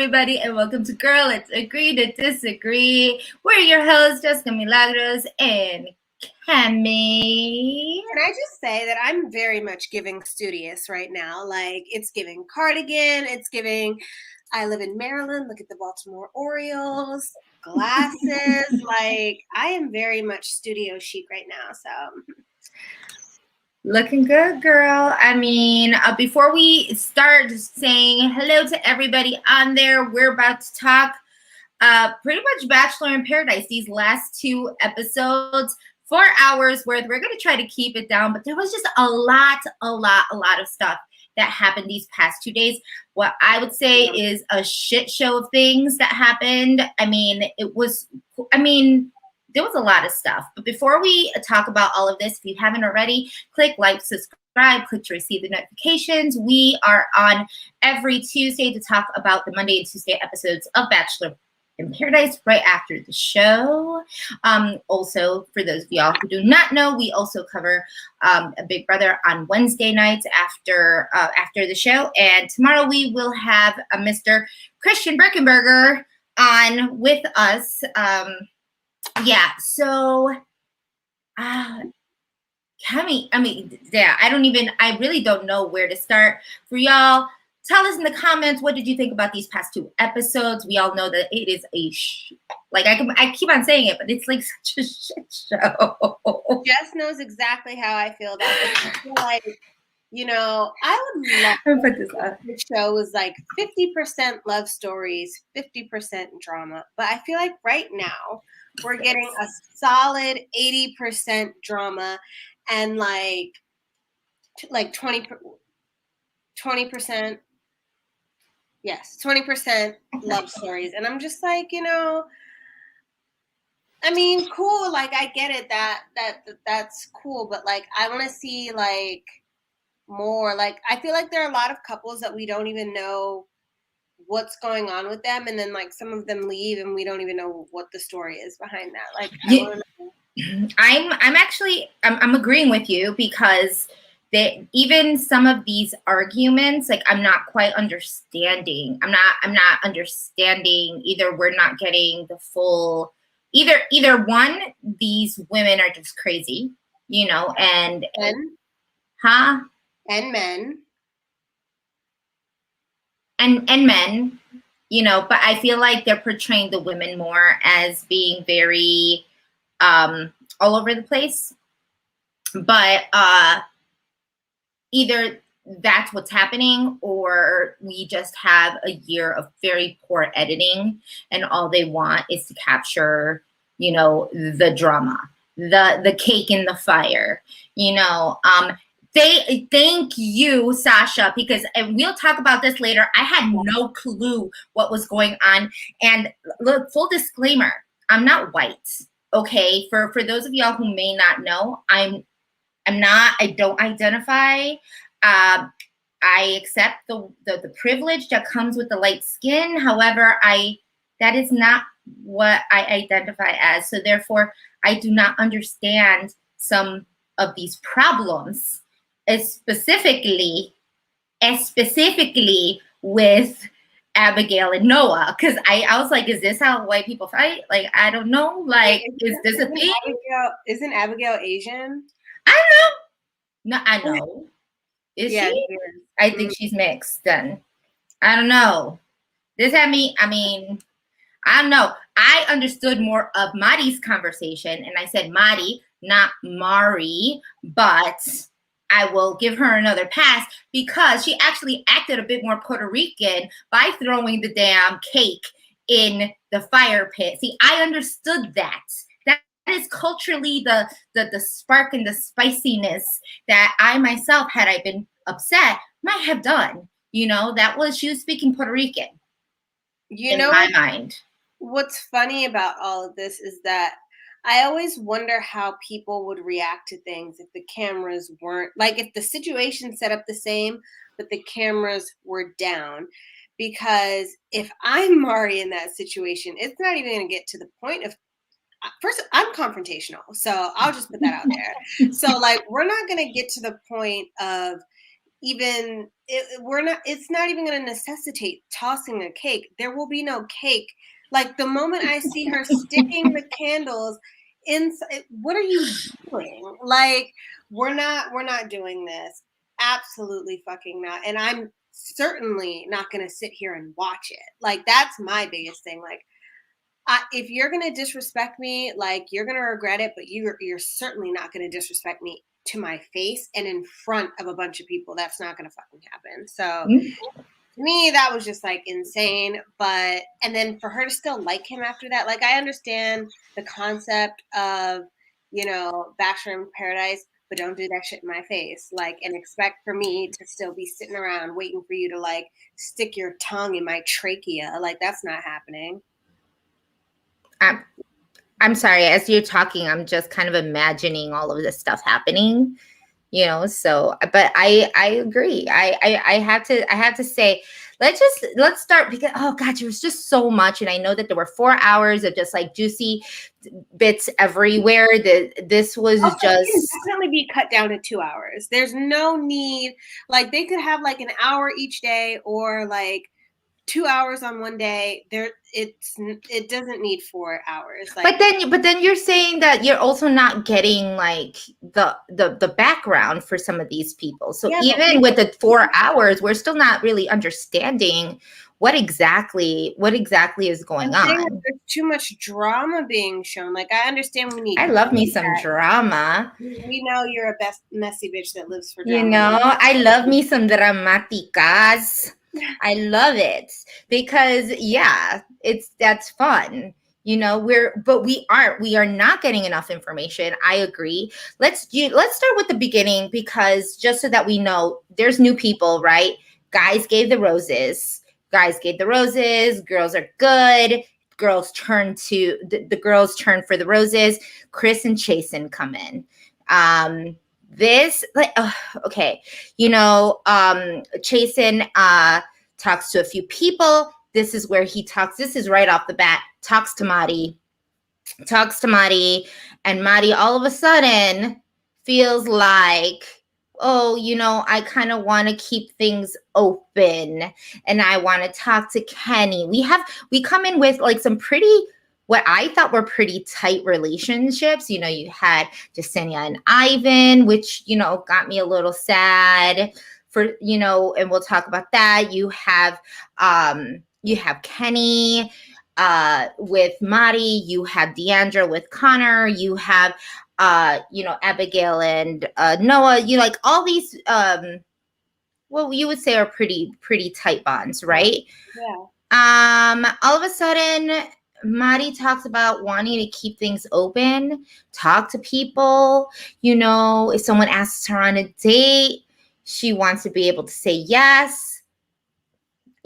everybody, and welcome to Girl, Let's Agree to Disagree. We're your hosts, Jessica Milagros and KEMI. Can I just say that I'm very much giving studious right now? Like, it's giving cardigan, it's giving I live in Maryland, look at the Baltimore Orioles, glasses. Like, I am very much studio chic right now, so. Looking good, girl. I mean, before we start saying hello to everybody on there, we're about to talk pretty much Bachelor in Paradise. These last two episodes, 4 hours worth. We're going to try to keep it down, but there was just a lot of stuff that happened these past 2 days. What I would say is a shit show of things that happened. There was a lot of stuff. But before we talk about all of this, if you haven't already, click like, subscribe, click to receive the notifications. We are on every Tuesday to talk about the Monday and Tuesday episodes of Bachelor in Paradise right after the show. Also, for those of y'all who do not know, we also cover a Big Brother on Wednesday nights after the show. And tomorrow we will have Mr. Christian Birkenberger on with us. KEMI, I really don't know where to start. For y'all, tell us in the comments, what did you think about these past two episodes? We all know that it is I keep on saying it, but it's like such a shit show. Jess knows exactly how I feel about it. I feel like, I would love if the show was like 50% love stories, 50% drama. But I feel like right now we're getting a solid 80% drama and like 20%. Yes, 20% love stories. And I'm just like, cool. Like, I get it. That's cool. But like, I want to see like more. Like, I feel like there are a lot of couples that we don't even know what's going on with them, and then like some of them leave and we don't even know what the story is behind that. Like, I'm agreeing with you, because even some of these arguments, like, I'm not quite understanding. I'm not understanding. Either we're not getting the full, either one, these women are just crazy, and men. But I feel like they're portraying the women more as being very all over the place. But either that's what's happening, or we just have a year of very poor editing, and all they want is to capture, the drama, the cake in the fire, Thank you, Sasha, because, and we'll talk about this later, I had no clue what was going on. And look, full disclaimer, I'm not white, okay? For those of y'all who may not know, I don't identify. I accept the privilege that comes with the light skin. However, that is not what I identify as. So therefore, I do not understand some of these problems, specifically with Abigail and Noah, because I was like, is this how white people fight? Like, I don't know. Like, is this a thing? Isn't Abigail Asian? I don't know. No, I know. Is she? Is. I think she's mixed then. I don't know. This had me, I don't know. I understood more of Mari's conversation, and I said Mari, not Mari, but I will give her another pass because she actually acted a bit more Puerto Rican by throwing the damn cake in the fire pit. See, I understood that. That is culturally the spark and the spiciness that I myself, had I been upset, might have done. She was speaking Puerto Rican. In my mind. What's funny about all of this is that I always wonder how people would react to things if the cameras weren't, like, if the situation set up the same, but the cameras were down. Because if I'm Mari in that situation, it's not even going to get to the point of, first, I'm confrontational. So I'll just put that out there. So, like, we're not going to get to the point of even it's not even going to necessitate tossing a cake. There will be no cake. Like the moment I see her sticking the candles inside, what are you doing? Like we're not doing this. Absolutely fucking not. And I'm certainly not going to sit here and watch it. Like that's my biggest thing. Like if you're gonna disrespect me, like you're gonna regret it, but you're certainly not gonna disrespect me to my face and in front of a bunch of people. That's not gonna fucking happen. So to me, that was just like insane. But and then for her to still like him after that, like I understand the concept of Bachelor in Paradise, but don't do that shit in my face. Like and expect for me to still be sitting around waiting for you to like stick your tongue in my trachea. Like that's not happening. I'm sorry, as you're talking, I'm just kind of imagining all of this stuff happening, so, but I agree. I have to say, let's start because, oh God, there was just so much. And I know that there were 4 hours of just like juicy bits everywhere. This was also, just. It can definitely be cut down to 2 hours. There's no need, like they could have like an hour each day or like 2 hours on one day. It doesn't need 4 hours. Like, but then you're saying that you're also not getting like the background for some of these people. So yeah, even with the 4 hours, we're still not really understanding what exactly is going on. There's too much drama being shown. Like I understand we need. I love me some drama. We know you're a messy bitch that lives for drama. I love me some dramaticas. I love it because that's fun. We are not getting enough information. I agree. Let's start with the beginning because just so that we know there's new people, right? Guys gave the roses. Girls are good. Girls turn to the girls turn for the roses. Chris and Chasen come in. Okay, Chasen talks to a few people. This is where he talks. This is right off the bat. Talks to Mari, and Mari all of a sudden feels like, oh, I kind of want to keep things open, and I want to talk to Kenny. We come in with like some pretty, what I thought were pretty tight relationships. You had Jasenia and Ivan, which, got me a little sad for, and we'll talk about that. You have Kenny with Mari, you have Deandra with Connor, you have, Abigail and Noah, like all these, well, you would say are pretty tight bonds, right? Yeah. All of a sudden, Mari talks about wanting to keep things open, talk to people. If someone asks her on a date, she wants to be able to say yes.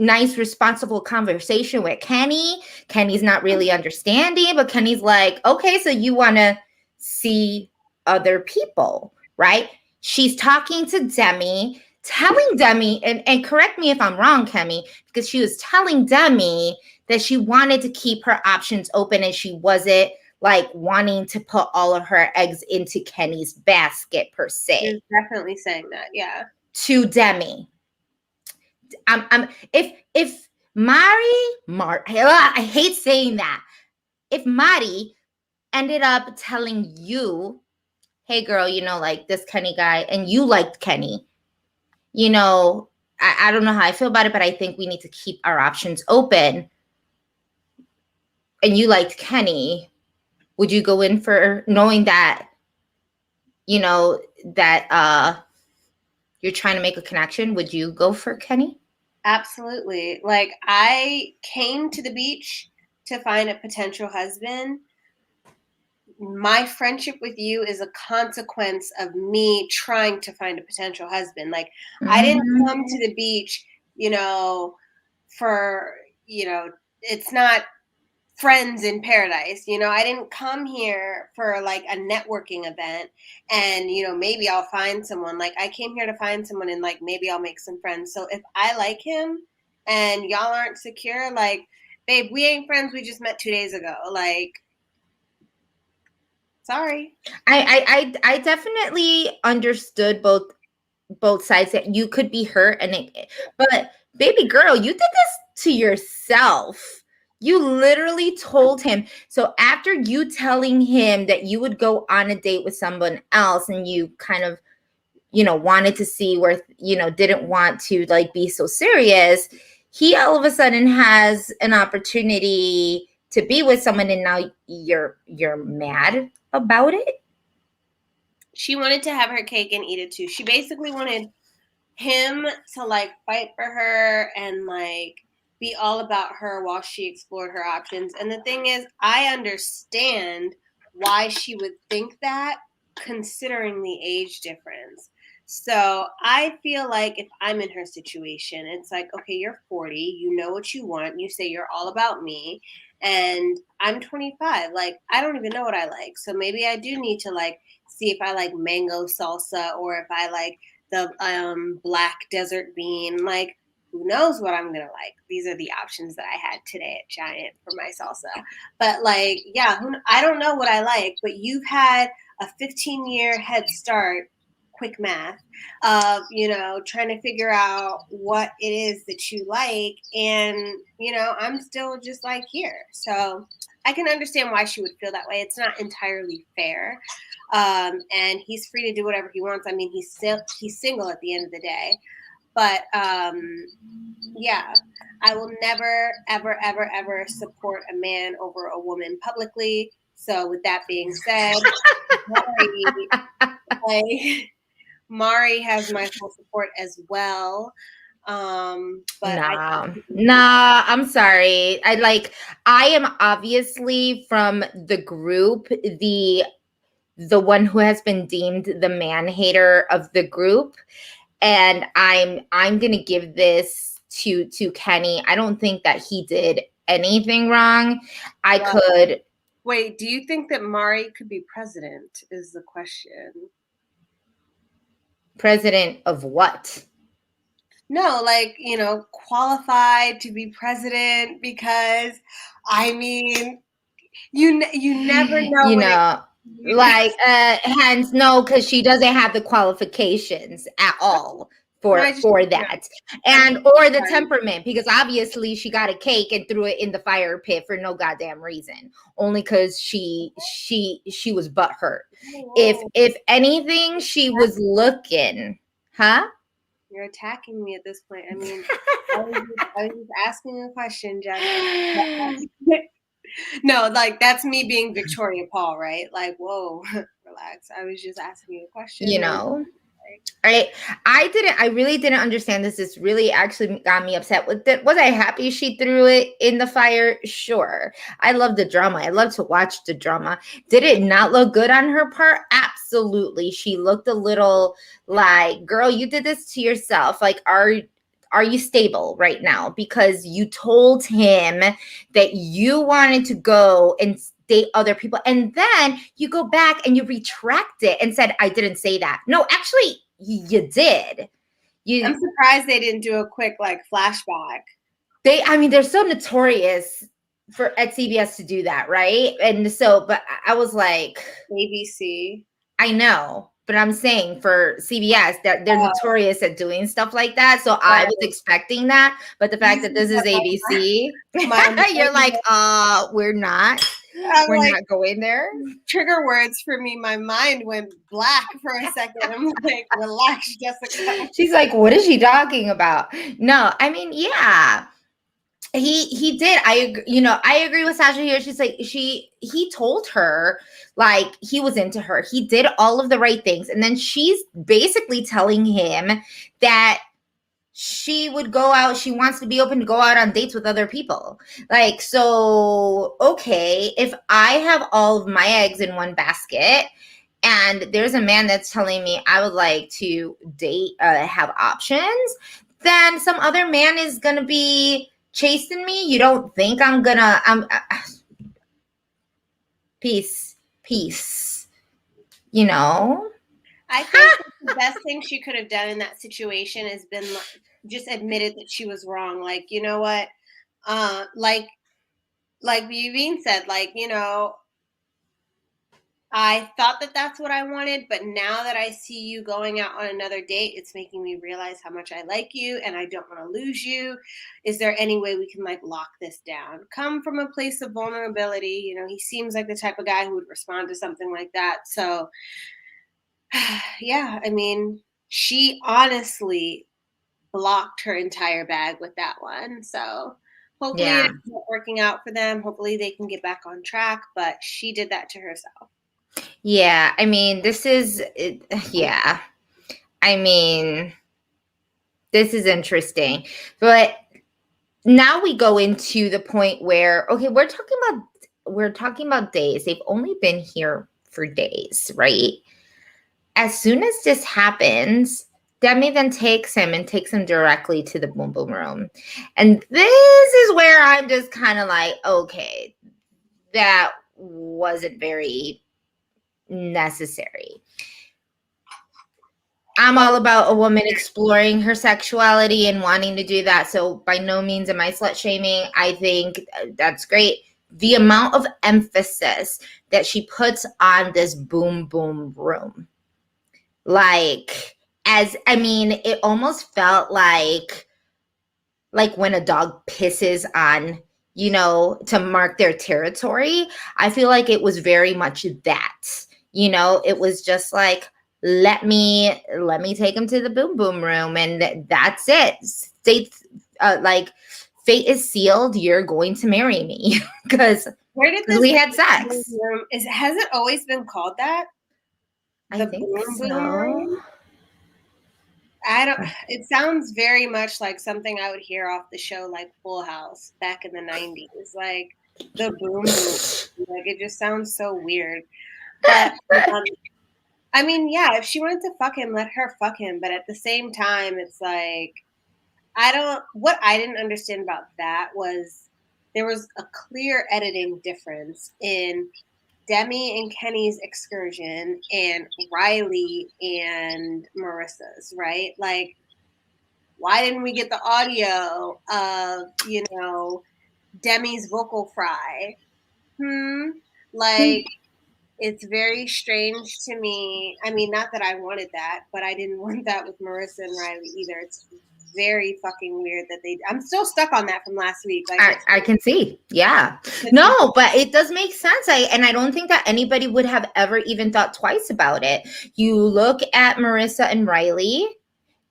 Nice, responsible conversation with Kenny. Kenny's not really understanding, but Kenny's like, okay, so you want to see other people, right? She's talking to Demi, telling Demi, and correct me if I'm wrong, Kemi, because she was telling Demi that she wanted to keep her options open and she wasn't like wanting to put all of her eggs into Kenny's basket per se. She's definitely saying that, yeah. To Demi. If I hate saying that. If Mari ended up telling you, hey girl, like this Kenny guy, and you liked Kenny, I don't know how I feel about it, but I think we need to keep our options open. And you liked Kenny, would you go in for, knowing that, that you're trying to make a connection? Would you go for Kenny? Absolutely. Like I came to the beach to find a potential husband. My friendship with you is a consequence of me trying to find a potential husband. Like I didn't come to the beach, for, it's not friends in paradise. I didn't come here for like a networking event and, maybe I'll find someone. Like I came here to find someone and like, maybe I'll make some friends. So if I like him and y'all aren't secure, like, babe, we ain't friends. We just met 2 days ago. Like, sorry. I definitely understood both both sides that you could be hurt but baby girl, you did this to yourself. You literally told him. So after you telling him that you would go on a date with someone else and you kind of, wanted to see where, didn't want to like be so serious, he all of a sudden has an opportunity to be with someone and now you're mad about it. She wanted to have her cake and eat it too. She basically wanted him to like fight for her and like be all about her while she explored her options. And the thing is, I understand why she would think that, considering the age difference. So I feel like if I'm in her situation, it's like, okay, you're 40, you know what you want, you say you're all about me, and I'm 25. Like, I don't even know what I like. So maybe I do need to like see if I like mango salsa or if I like the black desert bean. Like, who knows what I'm gonna like? These are the options that I had today at Giant for my salsa. But like, yeah, I don't know what I like. But you've had a 15-year head start. Quick math of trying to figure out what it is that you like, and I'm still just like here. So I can understand why she would feel that way. It's not entirely fair. And he's free to do whatever he wants. I mean, he's single at the end of the day. But yeah, I will never, ever, ever, ever support a man over a woman publicly. So with that being said, Mari has my full support as well. But nah, I'm sorry. I am obviously from the group, the one who has been deemed the man hater of the group, and I'm gonna give this to Kenny. I don't think that he did anything wrong. Wait, do you think that Mari could be president is the question? President of what? No, like, qualified to be president, because I mean, you never know hence no, because she doesn't have the qualifications at all for that, and or the temperament, because obviously she got a cake and threw it in the fire pit for no goddamn reason, only because she was butthurt. If anything, she was looking, huh? You're attacking me at this point. I mean, I was just asking a question, Jen. No, like, that's me being Victoria Paul, right? Like, whoa, relax. I was just asking you a question. I really didn't understand this. This really actually got me upset with it. Was I happy she threw it in the fire? Sure. I love the drama. I love to watch the drama. Did it not look good on her part? Absolutely. She looked a little like, girl, you did this to yourself. Like, are you stable right now? Because you told him that you wanted to go and date other people, and then you go back and you retract it and said, I didn't say that. No, actually, you did. I'm surprised they didn't do a quick like flashback. They're so notorious at CBS to do that, right? And so, but I was like, ABC. I know, but I'm saying for CBS that they're notorious at doing stuff like that. So I was expecting that, but the fact that this is ABC, you're like, we're not. We're not going there. Trigger words for me. My mind went black for a second. I'm like, relax, Jessica. She's like, what is she talking about? No, I mean, yeah. He did. I agree with Sasha here. She's like, he told her like he was into her. He did all of the right things. And then she's basically telling him that she would go out, she wants to be open to go out on dates with other people. Like, so, okay, if I have all of my eggs in one basket and there's a man that's telling me I would like to date, have options, then some other man is going to be chasing me. You don't think peace, I think the best thing she could have done in that situation has been just admitted that she was wrong. Like, you know what? Like Yvonne said, like, I thought that that's what I wanted, but now that I see you going out on another date, it's making me realize how much I like you and I don't want to lose you. Is there any way we can like lock this down? Come from a place of vulnerability. You know, he seems like the type of guy who would respond to something like that. So, yeah, I mean, she honestly blocked her entire bag with that one. So, hopefully Yeah. it's not working out for them. Hopefully they can get back on track, but she did that to herself. Yeah, I mean, yeah. I mean, this is interesting. But now we go into the point where, okay, we're talking about days. They've only been here for days, right? As soon as this happens, Demi then takes him directly to the boom boom room. And this is where I'm just kind of like, okay, that wasn't very necessary. I'm all about a woman exploring her sexuality and wanting to do that. So by no means am I slut shaming. I think that's great. The amount of emphasis that she puts on this boom boom room. Like, it almost felt like when a dog pisses on, to mark their territory. I feel like it was very much that, it was just like, let me take him to the boom boom room, and that's it. Fate is sealed. You're going to marry me because we had sex. Has it always been called that? I think so. It sounds very much like something I would hear off the show like Full House back in the 90s. Like the boom boom. Like it just sounds so weird. But I mean, yeah, if she wanted to fuck him, let her fuck him. But at the same time, it's like what I didn't understand about that was there was a clear editing difference in Demi and Kenny's excursion and Riley and Marissa's, right? Like, why didn't we get the audio of, Demi's vocal fry? Like, it's very strange to me. I mean, not that I wanted that, but I didn't want that with Marissa and Riley either. It's very fucking weird that I'm still stuck on that from last week. Like I can see. Yeah. No, but it does make sense. I don't think that anybody would have ever even thought twice about it. You look at Marissa and Riley,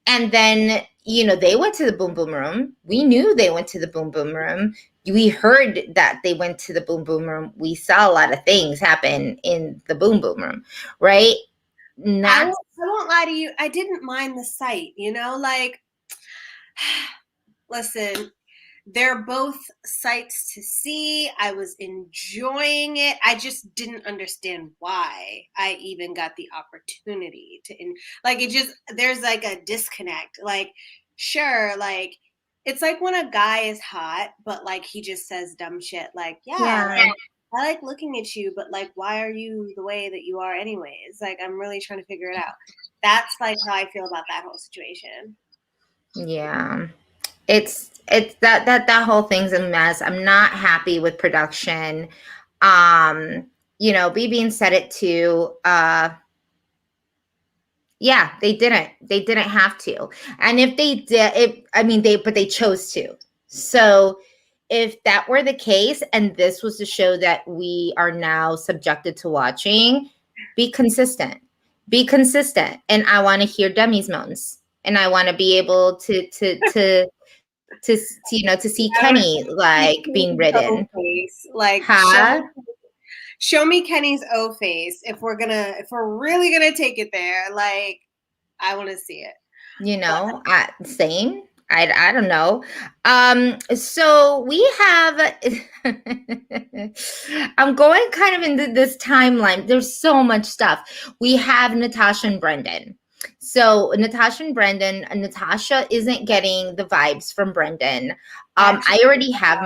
and then, they went to the boom boom room. We knew they went to the boom boom room. We heard that they went to the boom boom room. We saw a lot of things happen in the boom boom room, right? I won't lie to you. I didn't mind the sight, like, listen, they're both sights to see. I was enjoying it. I just didn't understand why I even got the opportunity to, there's like a disconnect. Like, sure, like, it's like when a guy is hot, but like he just says dumb shit. Like, yeah. Like, I like looking at you, but like, why are you the way that you are anyways? Like, I'm really trying to figure it out. That's like how I feel about that whole situation. Yeah. It's that whole thing's a mess. I'm not happy with production. BeBean said it too. Yeah, they didn't have to. And if they did, but they chose to. So if that were the case, and this was the show that we are now subjected to watching, be consistent. Be consistent. And I want to hear Demi's moans. And I want to be able to see Kenny like being ridden. Like, show me Kenny's O face if we're really gonna take it there. Like, I want to see it. Same. I don't know. So we have. I'm going kind of into this timeline. There's so much stuff. We have Natasha and Brendan. So Natasha and Brendan. Natasha isn't getting the vibes from Brendan. I already have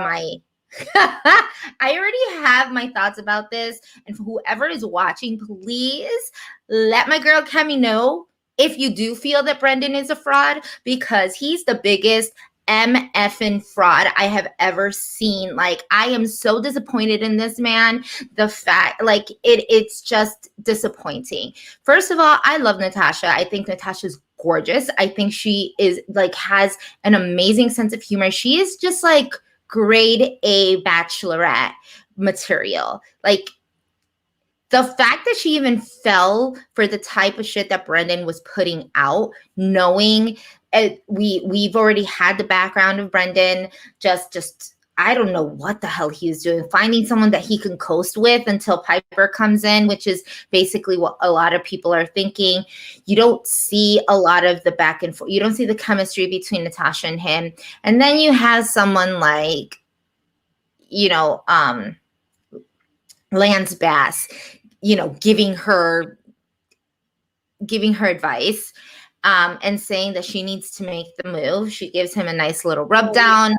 my thoughts about this, and for whoever is watching, please let my girl KEMI know if you do feel that Brendan is a fraud, because he's the biggest MFing fraud I have ever seen. Like, I am so disappointed in this man. The fact, like, it's just disappointing. First of all, I love Natasha. I think Natasha's gorgeous. I think she is like has an amazing sense of humor. She is just like grade A bachelorette material. Like, the fact that she even fell for the type of shit that Brendan was putting out, knowing we've already had the background of Brendan, just I don't know what the hell he's doing, finding someone that he can coast with until Piper comes in, which is basically what a lot of people are thinking. You don't see a lot of the back and forth. You don't see the chemistry between Natasha and him. And then you have someone like, Lance Bass, giving her advice, and saying that she needs to make the move. She gives him a nice little rub down.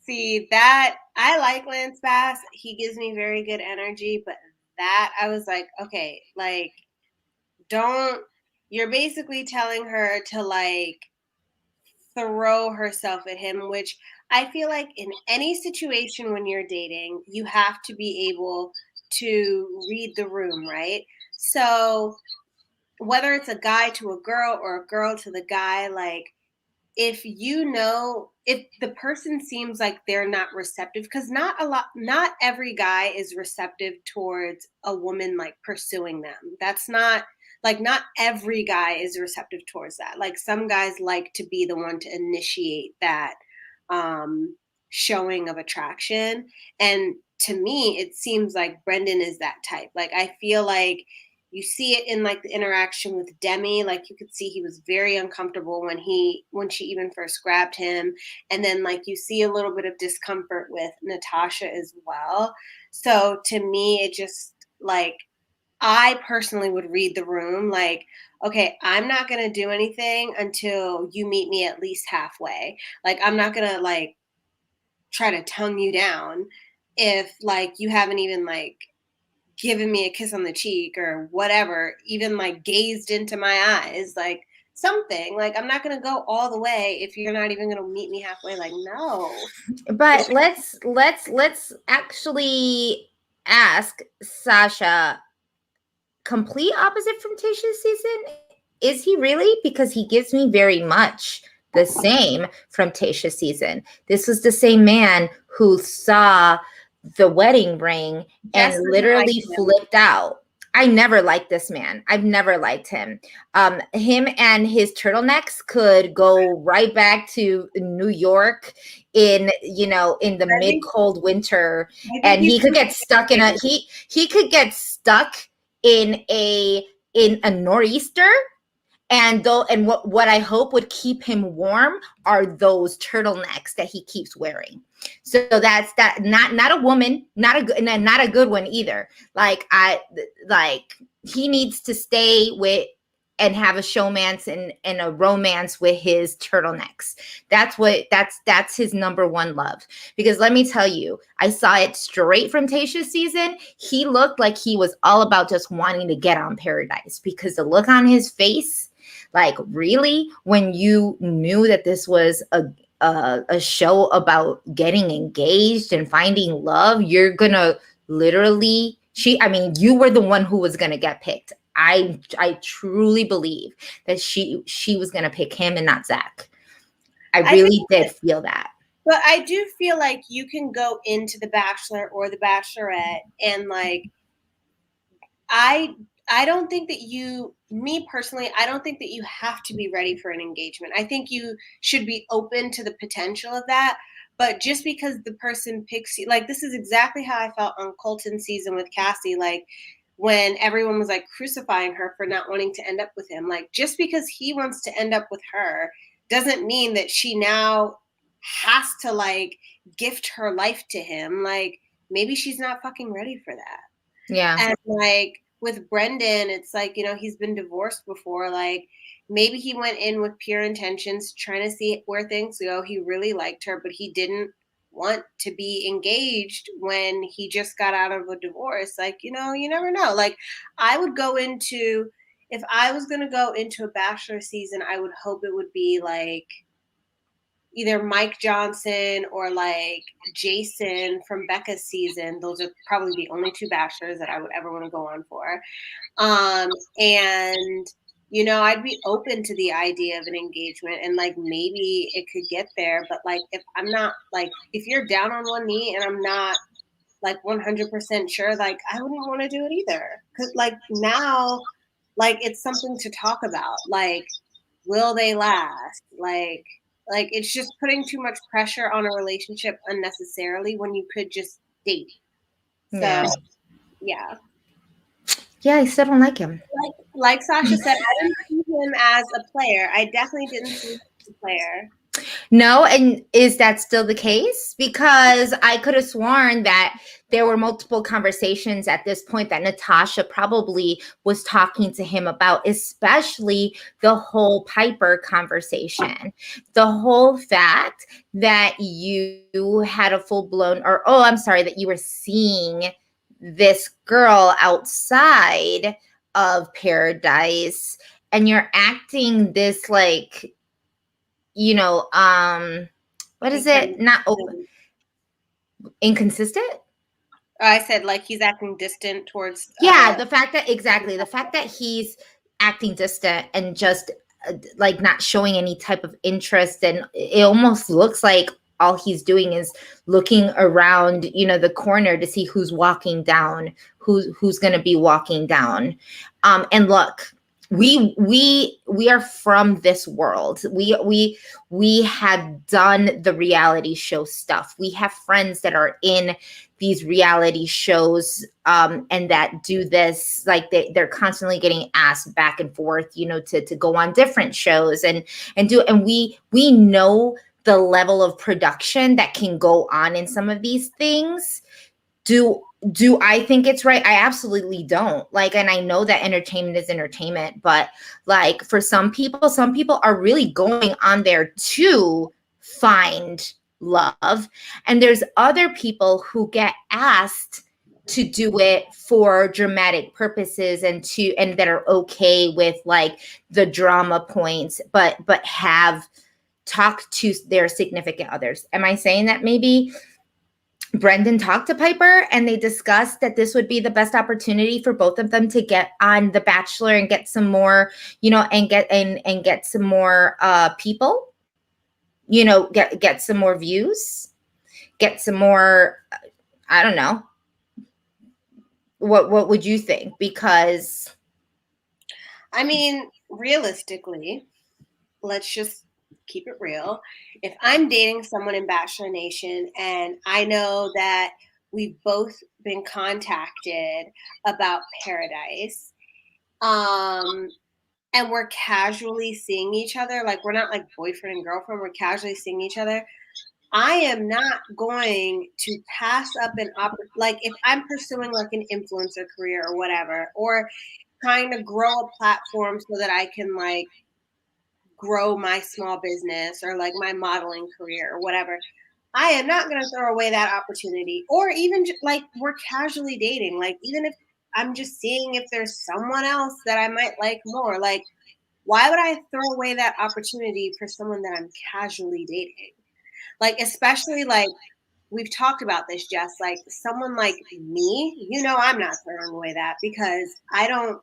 See, that I like Lance Bass. He gives me very good energy, but that I was like, okay, like, you're basically telling her to like throw herself at him, which I feel like in any situation when you're dating, you have to be able to read the room, right? So whether it's a guy to a girl or a girl to the guy, like, if the person seems like they're not receptive, because not every guy is receptive towards a woman like pursuing them. That's not like, not every guy is receptive towards that. Like, some guys like to be the one to initiate that showing of attraction. And to me, it seems like Brendan is that type. Like, I feel like you see it in like the interaction with Demi. Like, you could see he was very uncomfortable when she even first grabbed him. And then like you see a little bit of discomfort with Natasha as well. So to me, it just like, I personally would read the room like, okay, I'm not going to do anything until you meet me at least halfway. Like, I'm not going to like try to tongue you down if like you haven't even like given me a kiss on the cheek or whatever, even like gazed into my eyes, like something. Like, I'm not going to go all the way if you're not even going to meet me halfway. Like, no. But let's actually ask Sasha, complete opposite from Tasha's season. Is he really? Because he gives me very much the same from Tasha's season. This was the same man who saw the wedding ring and literally flipped out. I never liked this man. I've never liked him. Him and his turtlenecks could go right back to New York in the mid cold winter, and he could get stuck in he could get stuck in a nor'easter. And what I hope would keep him warm are those turtlenecks that he keeps wearing. So that's that. Not a woman, not a good one either. Like, he needs to stay with and have a showmance and a romance with his turtlenecks. That's his number one love. Because let me tell you, I saw it straight from Tasha's season. He looked like he was all about just wanting to get on Paradise, because the look on his face, like, really, when you knew that this was a show about getting engaged and finding love, you're gonna literally you were the one who was gonna get picked. I truly believe that she was gonna pick him and not Zach. I really did feel that. But I do feel like you can go into The Bachelor or The Bachelorette and like, I don't think that me personally, I don't think that you have to be ready for an engagement. I think you should be open to the potential of that. But just because the person picks you, like, this is exactly how I felt on Colton's season with Cassie. Like, when everyone was like crucifying her for not wanting to end up with him, like, just because he wants to end up with her doesn't mean that she now has to like gift her life to him. Like, maybe she's not fucking ready for that. Yeah. And like with Brendan, it's like, he's been divorced before. Like, maybe he went in with pure intentions, trying to see where things go. He really liked her, but he didn't want to be engaged when he just got out of a divorce. Like, you never know. Like, if I was going to go into a Bachelor season, I would hope it would be like, either Mike Johnson or like Jason from Becca's season. Those are probably the only two bachelors that I would ever want to go on for. And you know, I'd be open to the idea of an engagement and like maybe it could get there. But like if I'm not like if you're down on one knee and I'm not like 100% sure, like I wouldn't want to do it either. Cause like now, like it's something to talk about. Like, will they last? Like it's just putting too much pressure on a relationship unnecessarily when you could just date. So yeah. Yeah, I still don't like him. Like Sasha said, I didn't see him as a player. I definitely didn't see him as a player. No, and is that still the case? Because I could have sworn that there were multiple conversations at this point that Natasha probably was talking to him about, especially the whole Piper conversation. The whole fact that you had a full-blown, or oh, I'm sorry, that you were seeing this girl outside of Paradise and you're acting this like, you know, what is it? Not open, inconsistent. I said like he's acting distant towards. Yeah, the fact that exactly the fact that he's acting distant and just like not showing any type of interest, and it almost looks like all he's doing is looking around, you know, the corner to see who's walking down, who's going to be walking down. And look, we are from this world. We have done the reality show stuff. We have friends that are in these reality shows and that do this, like they're constantly getting asked back and forth, you know, to go on different shows and we know the level of production that can go on in some of these things. Do I think it's right? I absolutely don't. Like, and I know that entertainment is entertainment, but like for some people are really going on there to find love. And there's other people who get asked to do it for dramatic purposes and that are okay with like the drama points, but have talked to their significant others. Am I saying that maybe Brendan talked to Piper and they discussed that this would be the best opportunity for both of them to get on The Bachelor and get some more, you know, and get some more people, you know, get some more views, get some more, I don't know. What would you think? Because I mean, realistically, let's just keep it real. If I'm dating someone in Bachelor Nation and I know that we've both been contacted about Paradise, and we're casually seeing each other, like we're not like boyfriend and girlfriend, we're casually seeing each other, I am not going to pass up an opportunity. Like if I'm pursuing like an influencer career or whatever, or trying to grow a platform so that I can like grow my small business or like my modeling career or whatever, I am not going to throw away that opportunity. Or even like we're casually dating, like even if I'm just seeing if there's someone else that I might like more, like why would I throw away that opportunity for someone that I'm casually dating? Like, especially like we've talked about this, Jess, like someone like me, you know, I'm not throwing away that because I don't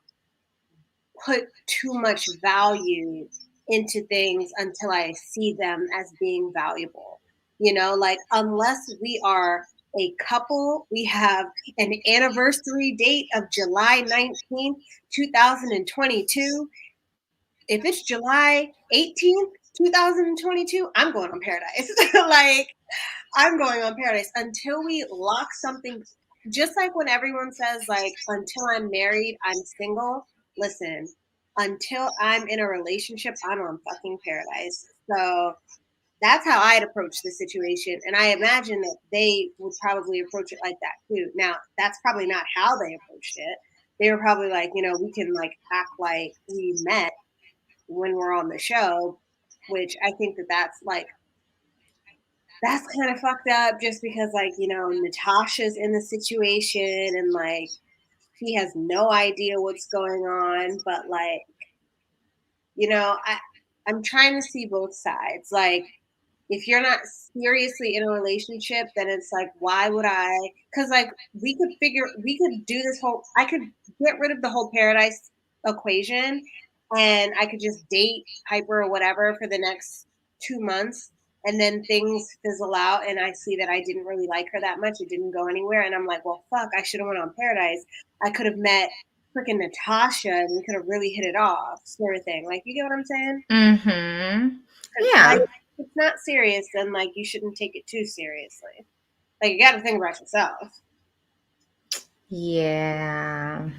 put too much value into things until I see them as being valuable. You know, like unless we are a couple, we have an anniversary date of July 19th, 2022. If it's July 18th, 2022, I'm going on Paradise. Like, I'm going on Paradise until we lock something. Just like when everyone says, like, until I'm married, I'm single. Listen, until I'm in a relationship, I'm on fucking Paradise. So that's how I'd approach the situation. And I imagine that they would probably approach it like that too. Now, that's probably not how they approached it. They were probably like, you know, we can like act like we met when we're on the show, which I think that that's kind of fucked up just because like, you know, Natasha's in the situation and like she has no idea what's going on, but like, you know, I'm trying to see both sides. Like if you're not seriously in a relationship, then it's like, why would I? Because like we could do this whole. I could get rid of the whole paradise equation, and I could just date Piper or whatever for the next 2 months, and then things fizzle out, and I see that I didn't really like her that much. It didn't go anywhere, and I'm like, well, fuck, I should have went on Paradise. I could have met freaking Natasha, and we could have really hit it off, sort of thing. Like, you get what I'm saying? Mm-hmm. Yeah. Yeah. If it's not serious, then like you shouldn't take it too seriously. Like, you got to think about yourself. Yeah.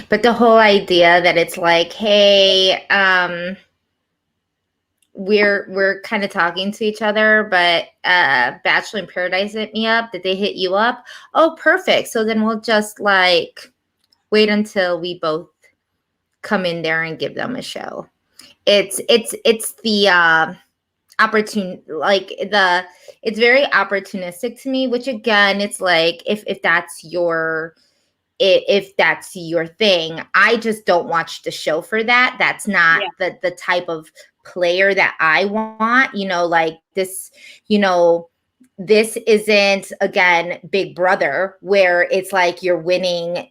But the whole idea that it's like, hey, we're kind of talking to each other, but Bachelor in Paradise hit me up. Did they hit you up? Oh, perfect. So then we'll just like wait until we both come in there and give them a show. It's the opportune, like it's very opportunistic to me, which again, it's like if that's your if that's your thing, I just don't watch the show for that. That's not the type of player that I want, like this, this isn't again Big Brother where it's like you're winning,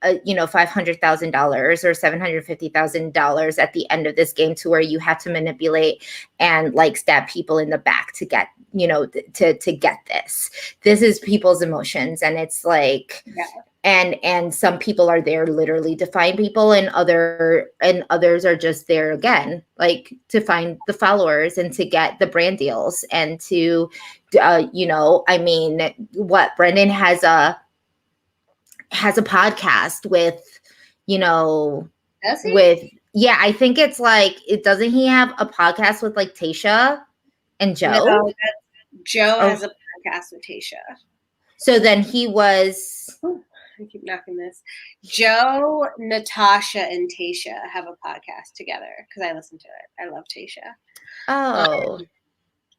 $500,000 or $750,000 at the end of this game, to where you have to manipulate and like stab people in the back to get, to get this. This is people's emotions, and it's like, and some people are there literally to find people, and others are just there again, like to find the followers and to get the brand deals and to, I mean, what Brendan has a podcast with, Does he? with, yeah, I think it's like, doesn't he have a podcast with like Tayshia and Joe? No, Joe has a podcast with Tayshia. So then he was. I keep knocking this. Joe, Natasha, and Tayshia have a podcast together because I listen to it. I love Tayshia. Oh.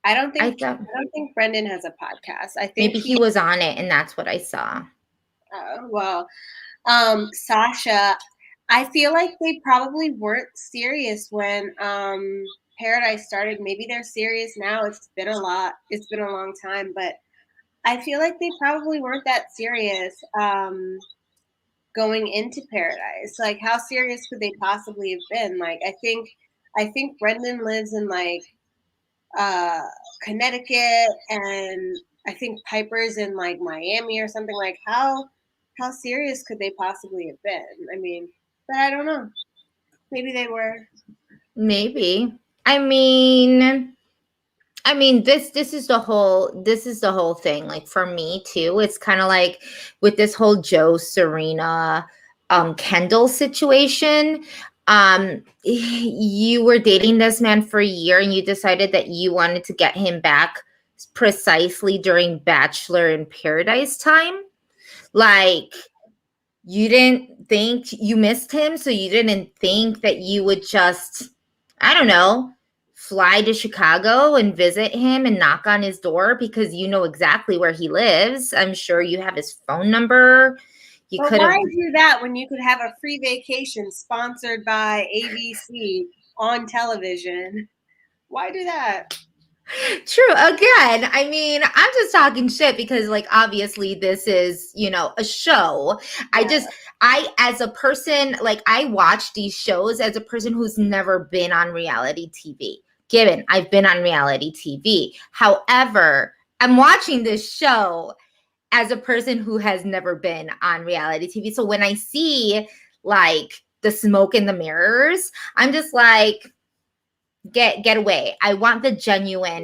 I don't think Brendan has a podcast. I think maybe he was on it, and that's what I saw. Well, Sasha, I feel like they probably weren't serious when Paradise started. Maybe they're serious now. It's been a long time, but I feel like they probably weren't that serious going into Paradise. Like, how serious could they possibly have been? Like, I think Brendan lives in like Connecticut, and I think Piper's in like Miami or something. Like, how serious could they possibly have been? I mean, but I don't know. Maybe they were. Maybe. I mean, this is the whole thing. Like for me too, it's kind of like with this whole Joe, Serena, Kendall situation. You were dating this man for a year, and you decided that you wanted to get him back precisely during Bachelor in Paradise time. Like, you didn't think you missed him, so you didn't think that you would just, I don't know, fly to Chicago and visit him and knock on his door because you know exactly where he lives. I'm sure you have his phone number. But why do that when you could have a free vacation sponsored by ABC on television? Why do that? True. Again, I mean, I'm just talking shit because, like, obviously this is, a show. Yeah. I, as a person, like, I watch these shows as a person who's never been on reality TV. Given I've been on reality TV. However, I'm watching this show as a person who has never been on reality TV. So when I see, like, the smoke in the mirrors, I'm just like, get away. I want the genuine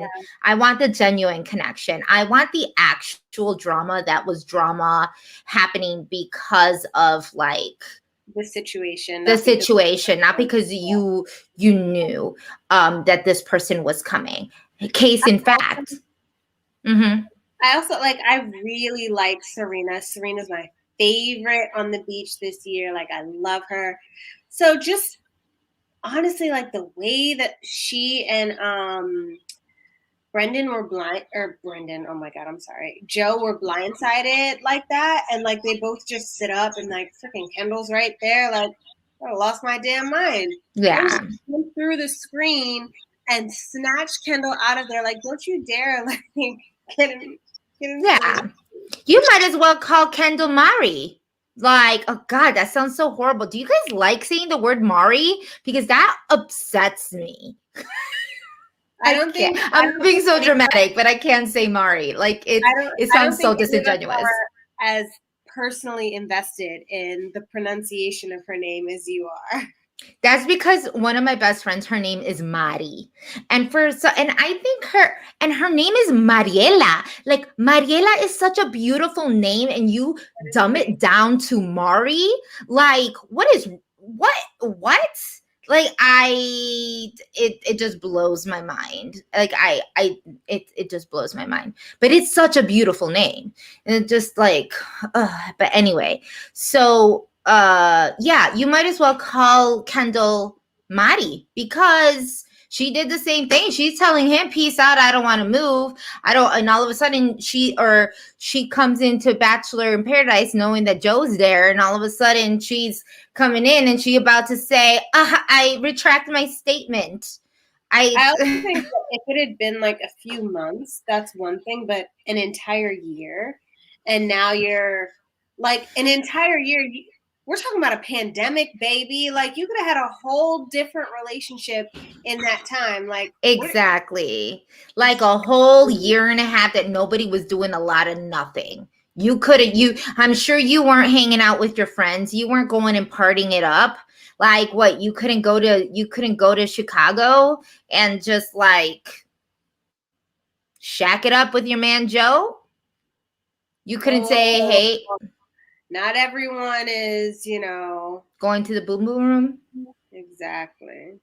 connection. I want the actual drama that was drama happening because of like the situation, not because you knew that this person was coming. Case in fact. I also I really like Serena. Serena's my favorite on the beach this year. Like, I love her. So just honestly, like the way that she and Brendan were oh my God, I'm sorry. Joe were blindsided like that. And like, they both just sit up and like freaking Kendall's right there. Like, I lost my damn mind. Yeah. I went through the screen and snatch Kendall out of there. Like, don't you dare like get him. Yeah. You might as well call Kendall Mari. Like, oh God, that sounds so horrible. Do you guys like saying the word Mari? Because that upsets me. I don't think I'm being so dramatic, but I can't say Mari. Like it sounds so disingenuous. As personally invested in the pronunciation of her name as you are. That's because one of my best friends, her name is Mari. And I think her name is Mariela. Like Mariela is such a beautiful name and you dumb it down to Mari. Like what? Like it just blows my mind. Like it just blows my mind. But it's such a beautiful name. And it just like but anyway, so yeah, you might as well call Kendall Mari because she did the same thing. She's telling him, peace out, I don't want to move. And all of a sudden she comes into Bachelor in Paradise knowing that Joe's there, and all of a sudden she's coming in and she about to say, I retract my statement. I also think that if it had been like a few months, that's one thing, but an entire year, and now you're like an entire year, we're talking about a pandemic, baby. Like you could have had a whole different relationship in that time. Like exactly. Like a whole year and a half that nobody was doing a lot of nothing. I'm sure you weren't hanging out with your friends. You weren't going and partying it up. Like what? You couldn't go to Chicago and just like shack it up with your man Joe? You couldn't say, hey. Not everyone is, going to the boom boom room. Exactly.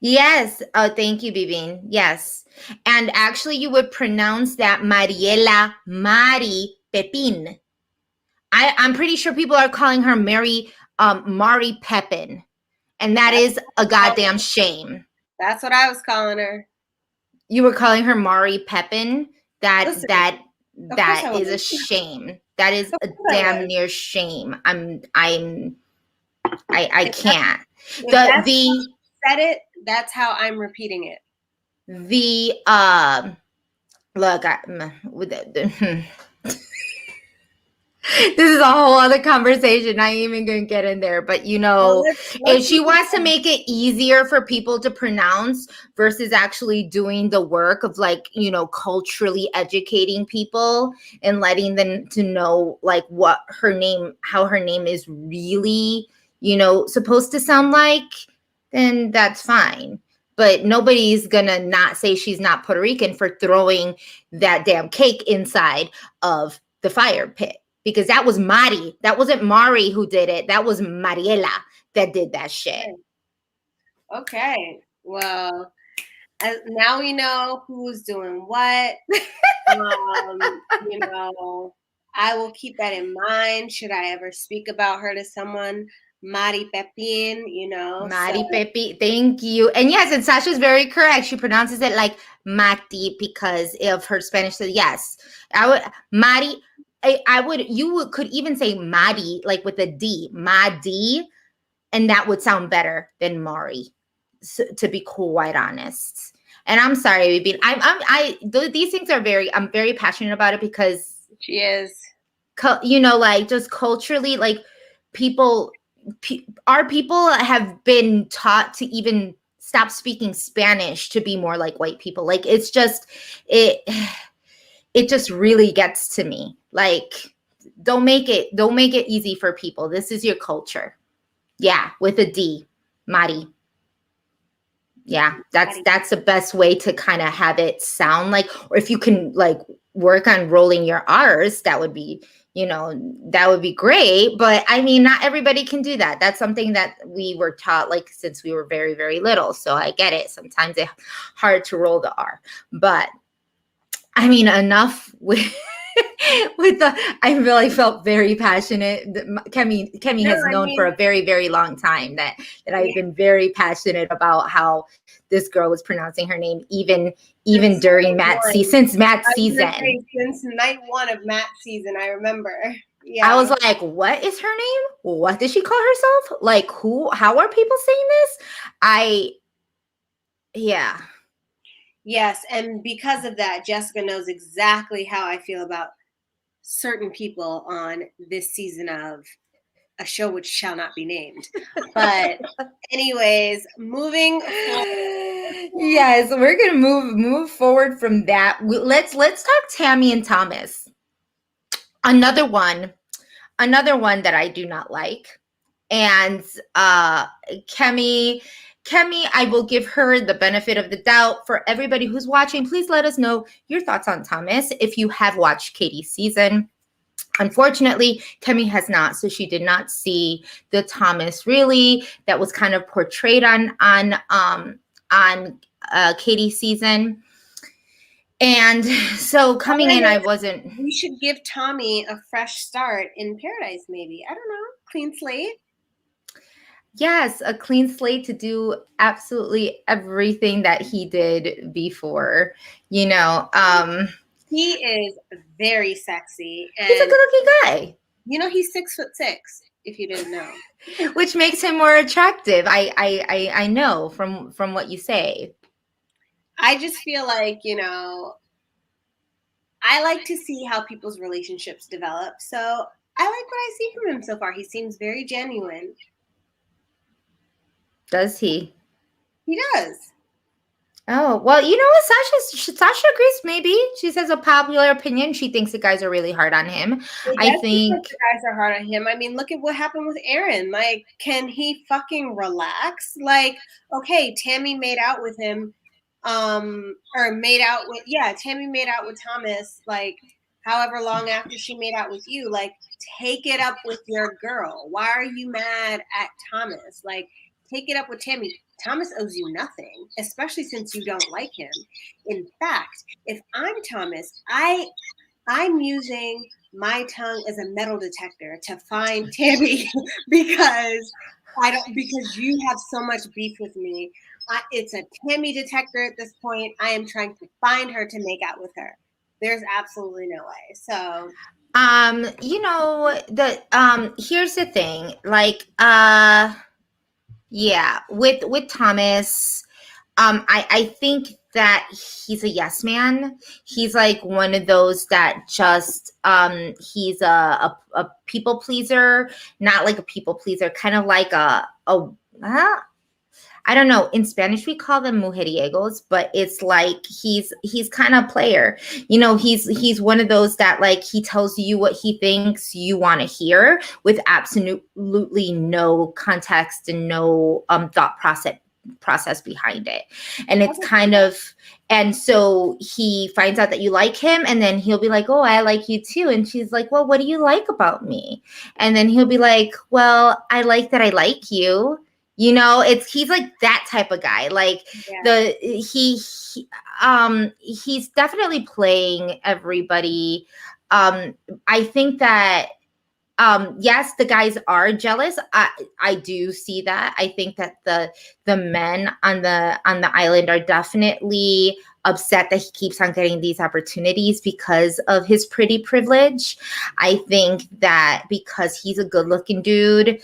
Yes. Oh, thank you, Bibin. Yes. And actually, you would pronounce that Mariela Mari Pepin. I'm pretty sure people are calling her Mari Pepin. And that is a goddamn shame. That's what I was calling her. You were calling her Mari Pepin? That is a shame. That is a damn near shame. I can't. The said it, that's how I'm repeating it. Look, this is a whole other conversation. I ain't even gonna get in there, but if she wants to make it easier for people to pronounce versus actually doing the work of culturally educating people and letting them to know like how her name is really, supposed to sound like, then that's fine. But nobody's gonna not say she's not Puerto Rican for throwing that damn cake inside of the fire pit. Because that was Mari. That wasn't Mari who did it. That was Mariela that did that shit. Okay. Well, now we know who's doing what. I will keep that in mind. Should I ever speak about her to someone? Mari Pepin, Mari Pepin, thank you. And yes, and Sasha's very correct. She pronounces it like Mati because of her Spanish. So yes, Mari. You could even say Madi, like with a D, Madi, and that would sound better than Mari, to be quite honest. And I'm sorry, baby. These things are I'm very passionate about it because she is, like just culturally, like our people have been taught to even stop speaking Spanish to be more like white people. Like it's just it just really gets to me. Like, don't make it easy for people. This is your culture. Yeah, with a D, Mari. Yeah, that's the best way to kind of have it sound like, or if you can like work on rolling your R's, that would be, that would be great. But I mean, not everybody can do that. That's something that we were taught like since we were very, very little. So I get it. Sometimes it's hard to roll the R, but I mean, enough with I really felt very passionate. KEMI has known for a very, very long time that I've been very passionate about how this girl was pronouncing her name, even during since Matt's season. Since night one of Matt's season, I remember. Yeah. I was like, what is her name? What did she call herself? Like, how are people saying this? Yeah. Yes, and because of that, Jessica knows exactly how I feel about certain people on this season of a show which shall not be named. But anyways, moving forward. Yes, we're gonna move forward from that. Let's talk Tammy and Thomas. Another one that I do not like. And Kemi, I will give her the benefit of the doubt. For everybody who's watching, please let us know your thoughts on Thomas if you have watched Katie's season. Unfortunately, Kemi has not, so she did not see the Thomas really that was kind of portrayed on Katie's season. And so coming in, I wasn't. We should give Tommy a fresh start in Paradise, maybe. I don't know. Clean slate. Yes, a clean slate to do absolutely everything that he did before. You know, he is very sexy. And he's a good-looking guy. You know, he's 6'6", if you didn't know. Which makes him more attractive. I know from what you say. I just feel like, you know, I like to see how people's relationships develop. So I like what I see from him so far. He seems very genuine. Does he? He does. Oh, well, you know what? Sasha agrees, maybe. She says a popular opinion. She thinks the guys are really hard on him. I think the guys are hard on him. I mean, look at what happened with Aaron. Like, can he fucking relax? Like, okay, Tammy made out with him. Tammy made out with Thomas, like, however long after she made out with you. Like, take it up with your girl. Why are you mad at Thomas? Like, take it up with Tammy. Thomas owes you nothing, especially since you don't like him. In fact, if I'm Thomas, I'm using my tongue as a metal detector to find Tammy because you have so much beef with me. It's a Tammy detector at this point. I am trying to find her to make out with her. There's absolutely no way. So you know, here's the thing. Like yeah, with Thomas, I think that he's a yes man. He's like one of those that just he's a people pleaser, not like a people pleaser, kind of like I don't know. In Spanish, we call them mujeriegos, but it's like he's kind of player. You know, he's one of those that like he tells you what he thinks you want to hear with absolutely no context and no thought process behind it. And it's kind of, and so he finds out that you like him, and then he'll be like, oh, I like you too. And she's like, well, what do you like about me? And then he'll be like, well, I like that I like you. You know, he's like that type of guy. Like he's definitely playing everybody. I think that yes, the guys are jealous. I do see that. I think that the men on the island are definitely upset that he keeps on getting these opportunities because of his pretty privilege. I think that because he's a good looking dude,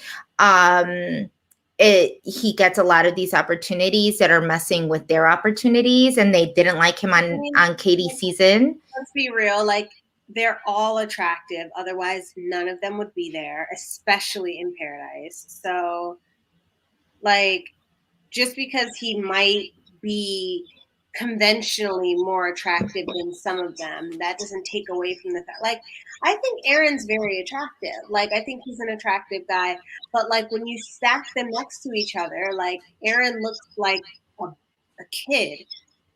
he gets a lot of these opportunities that are messing with their opportunities, and they didn't like him on Katie's season. Let's be real, like they're all attractive. Otherwise, none of them would be there, especially in Paradise. So, like, just because he might be conventionally more attractive than some of them, that doesn't take away from the fact. Like, I think Aaron's very attractive. Like, I think he's an attractive guy. But like when you stack them next to each other, like Aaron looks like a kid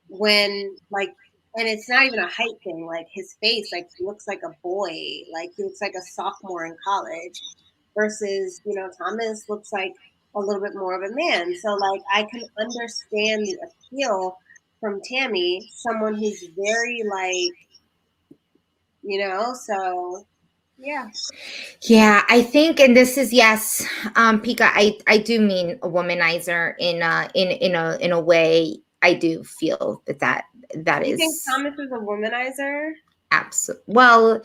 when like, and it's not even a height thing. Like his face, like he looks like a boy. Like he looks like a sophomore in college. Versus, you know, Thomas looks like a little bit more of a man. So like I can understand the appeal from Tammy, someone who's very like, you know, so yeah. Yeah, I think, and this is yes, Pika. I do mean a womanizer in a way. I do feel that You is. think Thomas is a womanizer? Absolutely. Well,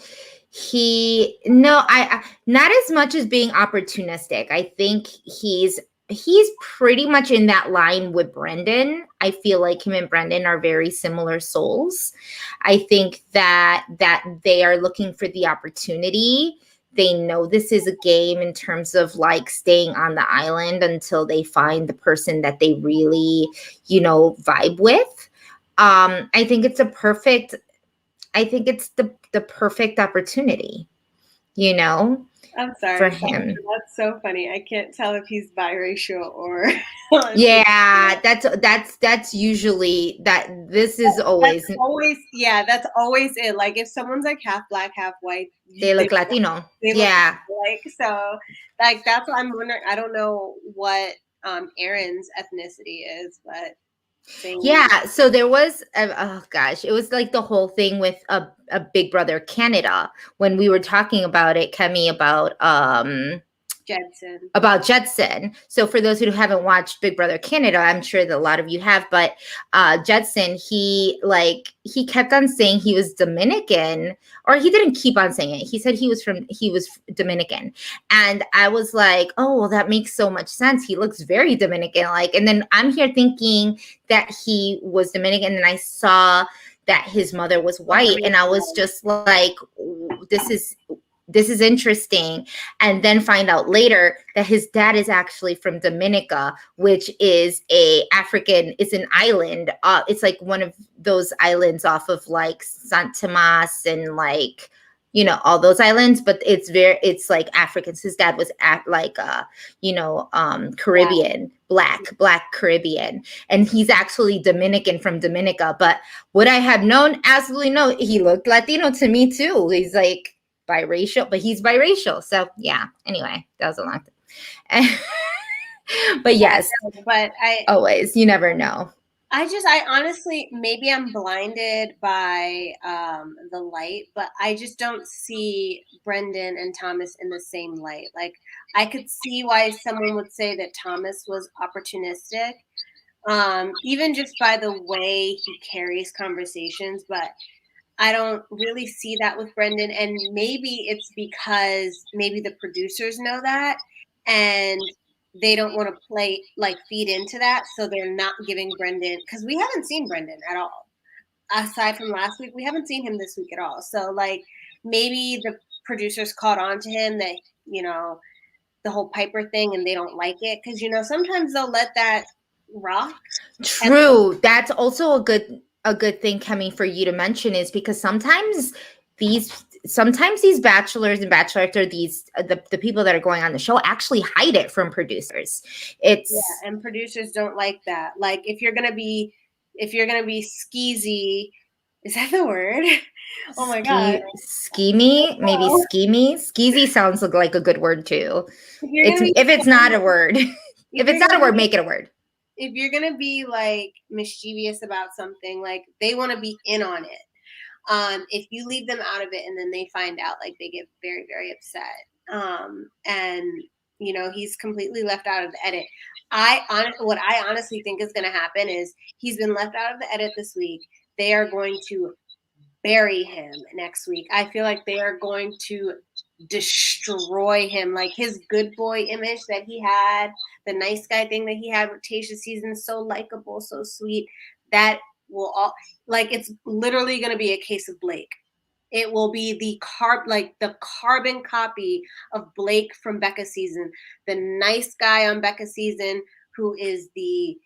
I not as much as being opportunistic. I think he's he's pretty much in that line with Brendan. I feel like him and Brendan are very similar souls. I think that they are looking for the opportunity. They know this is a game in terms of like staying on the island until they find the person that they really, vibe with. I think it's the perfect opportunity, I'm sorry, for him. that's so funny. I can't tell if he's biracial or Yeah, that's usually that. This is always that's always it. Like if someone's like half black, half white, they look Latino. they look Yeah. like so. Like that's what I'm wondering. I don't know what Aaron's ethnicity is, but Yeah, so there was oh gosh, it was like the whole thing with a Big Brother Canada when we were talking about it, Kemi, Judson. So for those who haven't watched Big Brother Canada, I'm sure that a lot of you have, but Judson, he kept on saying he was Dominican, or he didn't keep on saying it. He said he was Dominican. And I was like, oh, well, that makes so much sense. He looks very Dominican like. And then I'm here thinking that he was Dominican, and I saw that his mother was white, and I was just like, this is interesting. And then find out later that his dad is actually from Dominica, which is it's an island. It's like one of those islands off of like St. Tomas and like, all those islands, but it's like Africans. His dad was Caribbean, black Caribbean. And he's actually Dominican from Dominica. But would I have known? Absolutely no. He looked Latino to me too. He's like, biracial, but he's biracial. So yeah, anyway, that was a long time. But yes, but you never know. I honestly, maybe I'm blinded by the light, but I just don't see Brendan and Thomas in the same light. Like I could see why someone would say that Thomas was opportunistic, even just by the way he carries conversations, but I don't really see that with Brendan. And maybe it's because maybe the producers know that and they don't want to feed into that. So they're not giving Brendan, because we haven't seen Brendan at all. Aside from last week, we haven't seen him this week at all. So like maybe the producers caught on to him that, the whole Piper thing, and they don't like it. Because, sometimes they'll let that rock. True. That's also a good thing, Kemi, for you to mention, is because sometimes these bachelors and bachelorettes, or the people that are going on the show, actually hide it from producers. And producers don't like that. Like if you're gonna be skeezy, is that the word? Oh my god, schemy, maybe schemy. Skeezy sounds like a good word too. If it's not a word, if it's not a word, make it a word. If you're gonna be like mischievous about something, like they want to be in on it. If you leave them out of it and then they find out, like they get very, very upset. And he's completely left out of the edit. What I honestly think is going to happen is he's been left out of the edit this week. They are going to bury him next week. I feel like they are going to destroy him. Like his good boy image that he had, the nice guy thing that he had with Tayshia season, so likable, so sweet, that will all, like, it's literally going to be a case of Blake. It will be the carbon copy of Blake from Becca season, the nice guy on Becca season who is the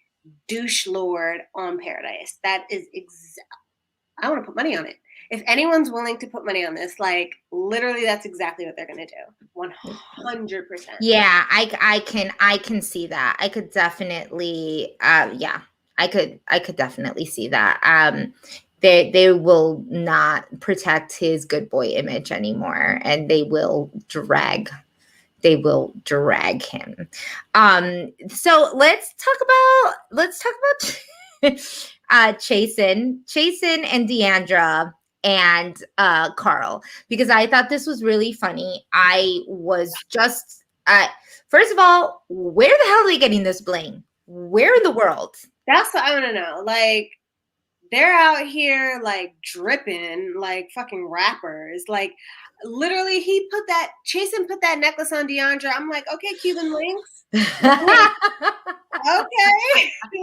douche lord on Paradise. That is I want to put money on it. If anyone's willing to put money on this, like literally, that's exactly what they're going to do. 100%. Yeah, I can see that. I could definitely, I could definitely see that. They will not protect his good boy image anymore, and they will drag him. So let's talk about Chasen and Deandra and Carl, because I thought this was really funny. I was just first of all, where the hell are they getting this bling? Where in the world? That's what I want to know. Like, they're out here like dripping like fucking rappers. Like, literally, Chasen put that necklace on Deandra. I'm like, okay, Cuban links. Okay.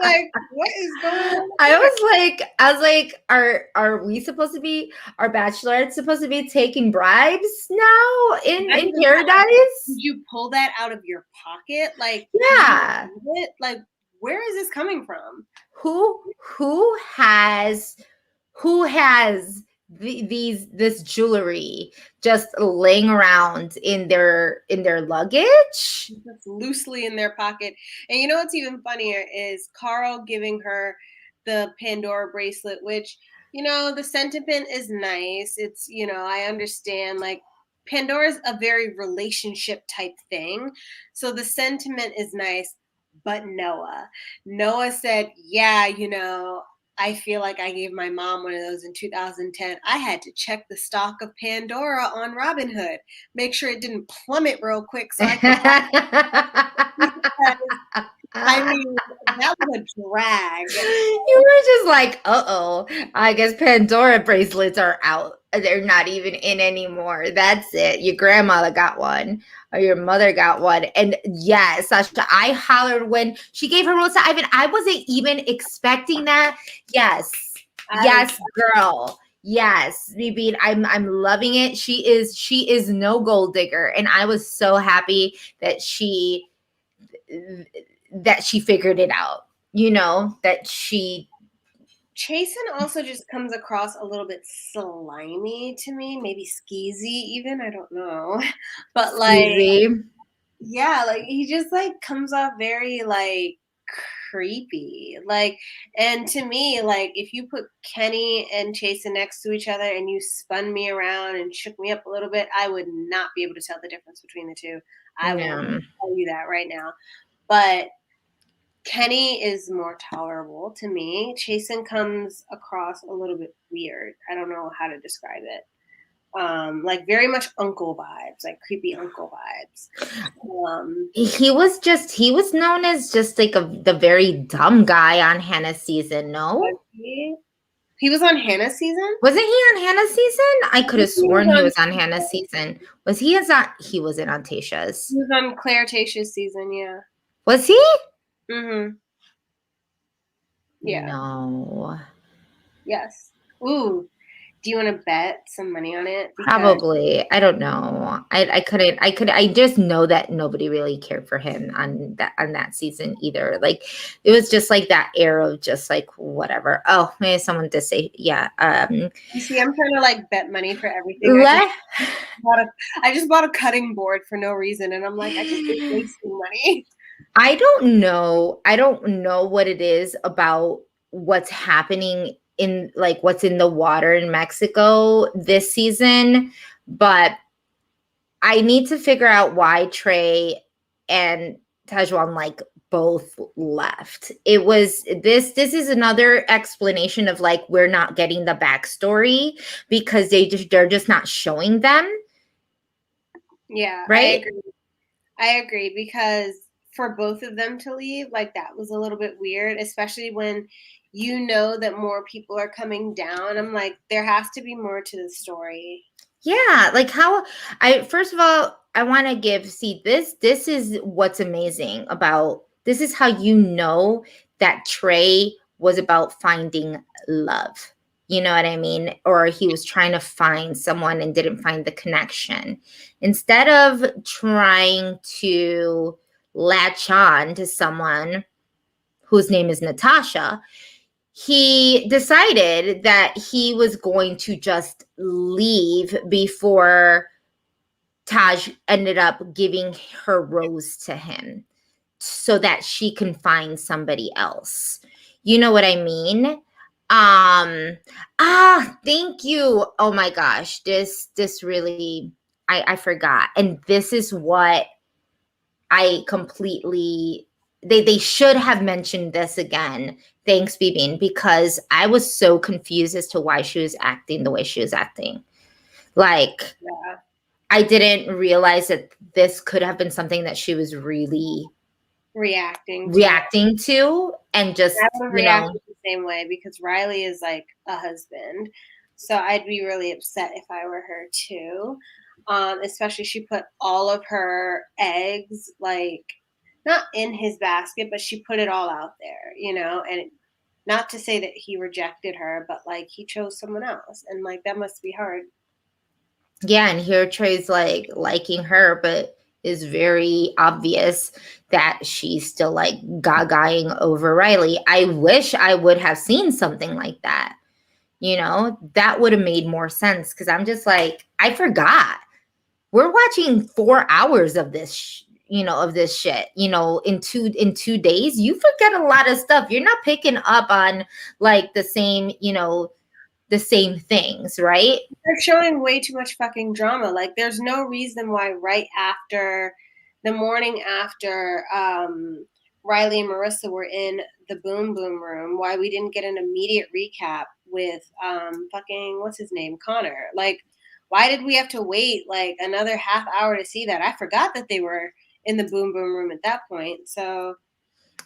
Like, what is going on? I was like, are we supposed to be, our bachelorettes supposed to be taking bribes now in paradise? Did you pull that out of your pocket? Like, yeah. Like, where is this coming from? Who has this jewelry just laying around in their luggage, just loosely in their pocket? And you know what's even funnier is Carl giving her the Pandora bracelet, which, you know, the sentiment is nice. It's, you know, I understand, like, Pandora's a very relationship type thing, so the sentiment is nice. But Noah said, yeah, you know, I feel like I gave my mom one of those in 2010. I had to check the stock of Pandora on Robinhood, make sure it didn't plummet real quick so I could I mean, that was a drag. You were just like, uh-oh, I guess Pandora bracelets are out. They're not even in anymore. That's it. Your grandmother got one or your mother got one. And yes, Sasha, I hollered when she gave her rose to Ivan. I wasn't even expecting that. Yes. Yes, girl. Yes, Bibi, I'm loving it. She is no gold digger. And I was so happy that she figured it out, you know, that she. Chasen also just comes across a little bit slimy to me, maybe skeezy even, I don't know. But like, yeah, like he just like comes off very like creepy. Like, and to me, like if you put Kenny and Chasen next to each other and you spun me around and shook me up a little bit, I would not be able to tell the difference between the two. I will tell you that right now. But Kenny is more tolerable to me. Chasen comes across a little bit weird. I don't know how to describe it. Like very much uncle vibes, like creepy uncle vibes. He was known as just like the very dumb guy on Hannah's season, no? He was on Hannah's season? Wasn't he on Hannah's season? I could have sworn he was on Hannah's season. Was he he wasn't on Tayshia's. He was on Claire Tayshia's season, yeah. Was he? Mm-hmm. Yeah. No. Yes. Ooh. Do you want to bet some money on it? Probably. I don't know. I just know that nobody really cared for him on that season either. Like it was just like that air of just like whatever. Oh, maybe someone did say, yeah. You see, I'm trying to like bet money for everything. I just bought a cutting board for no reason, and I'm like, I just been wasting money. I don't know what it is about what's happening in like what's in the water in Mexico this season, but I need to figure out why Trey and Tajuan like both left. It was this is another explanation of like we're not getting the backstory because they're just not showing them. Yeah, right. I agree because for both of them to leave, like that was a little bit weird, especially when you know that more people are coming down. I'm like, there has to be more to the story. Yeah, like first of all, I want to this is what's amazing about this is how you know that Trey was about finding love. You know what I mean? Or he was trying to find someone and didn't find the connection. Instead of trying to latch on to someone whose name is Natasha, he decided that he was going to just leave before Taj ended up giving her rose to him so that she can find somebody else. You know what I mean? Thank you. Oh my gosh. This really, I forgot. And this is what I completely, they should have mentioned this again. Thanks, Bibin, because I was so confused as to why she was acting the way she was acting. Like, yeah. I didn't realize that this could have been something that she was really reacting to and just, I would react the same way because Riley is like a husband. So I'd be really upset if I were her too. Especially she put all of her eggs, like, not in his basket, but she put it all out there, and not to say that he rejected her, but like he chose someone else. And like that must be hard. Yeah, and here Trey's like liking her, but is very obvious that she's still like gagaing over Riley. I wish I would have seen something like that. That would have made more sense because I'm just like, I forgot. We're watching 4 hours of this, of this shit, in 2 days. You forget a lot of stuff. You're not picking up on like the same things, right? They're showing way too much fucking drama. Like, there's no reason why right after the morning after Riley and Marissa were in the Boom Boom room, why we didn't get an immediate recap with fucking what's his name, Connor. Like, why did we have to wait like another half hour to see that? I forgot that they were in the Boom Boom room at that point. So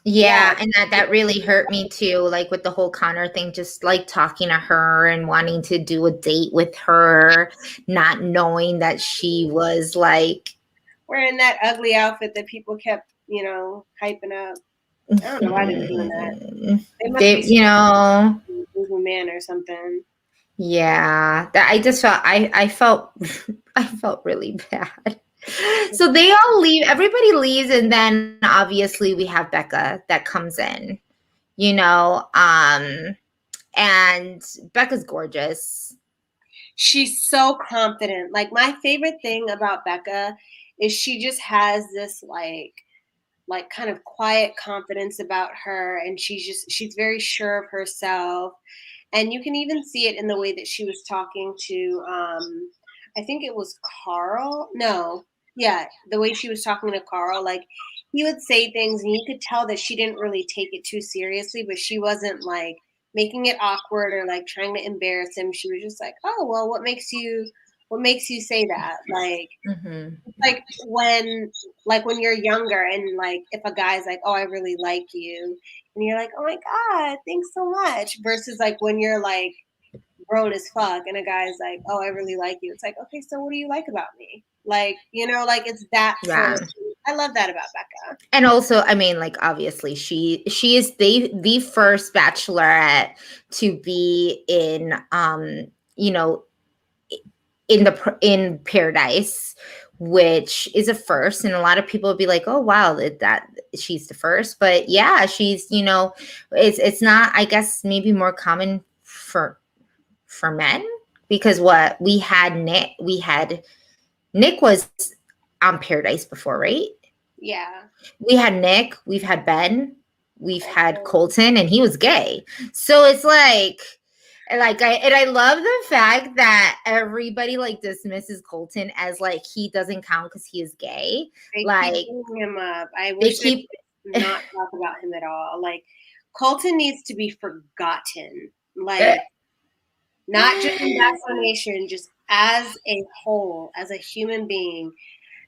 yeah, and that really hurt me too, like with the whole Connor thing, just like talking to her and wanting to do a date with her, not knowing that she was like wearing that ugly outfit that people kept, hyping up. I don't know why they were doing that. They must be man or something. Yeah, that I just felt I felt I felt really bad. So they all leave, everybody leaves, and then obviously we have Becca that comes in, and Becca's gorgeous. She's so confident. Like, my favorite thing about Becca is she just has this like kind of quiet confidence about her, and she's very sure of herself. And you can even see it in the way that she was talking to I think it was Carl. No. Yeah, the way she was talking to Carl, like he would say things and you could tell that she didn't really take it too seriously, but she wasn't like making it awkward or like trying to embarrass him. She was just like, "Oh, well, what makes you say that?" Like like when you're younger and like if a guy's like, "Oh, I really like you," and you're like, "Oh my god, thanks so much," versus like when you're like grown as fuck and a guy's like, "Oh, I really like you," it's like, "Okay, so what do you like about me?" Like, like it's that sort Yeah. of thing. I love that about Becca. And also, I mean, like obviously she is the first bachelorette to be in in Paradise, which is a first, and a lot of people would be like, "Oh wow, that she's the first." But yeah, she's it's not, I guess, maybe more common for men, because what Nick was on Paradise before, right? Yeah. We had Nick, we've had Ben, we've had Colton, and he was gay. So it's like I love the fact that everybody like dismisses Colton as like he doesn't count because he is gay. They Like keep bringing him up. I wish they could not talk about him at all. Like, Colton needs to be forgotten. Like, not just in Bachelor Nation, just as a whole, as a human being.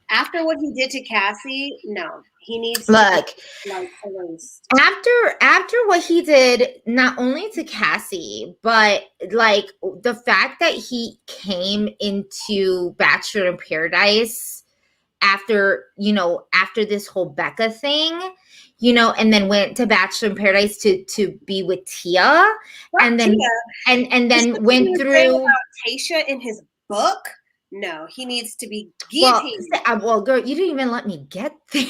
After what he did to Cassie, no, he needs to be like erased. After what he did, not only to Cassie, but like the fact that he came into Bachelor in Paradise after this whole Becca thing, and then went to Bachelor in Paradise to be with Tia, and then went through about Tayshia in his book. No, he needs to be guillotined. Well, girl, you didn't even let me get there.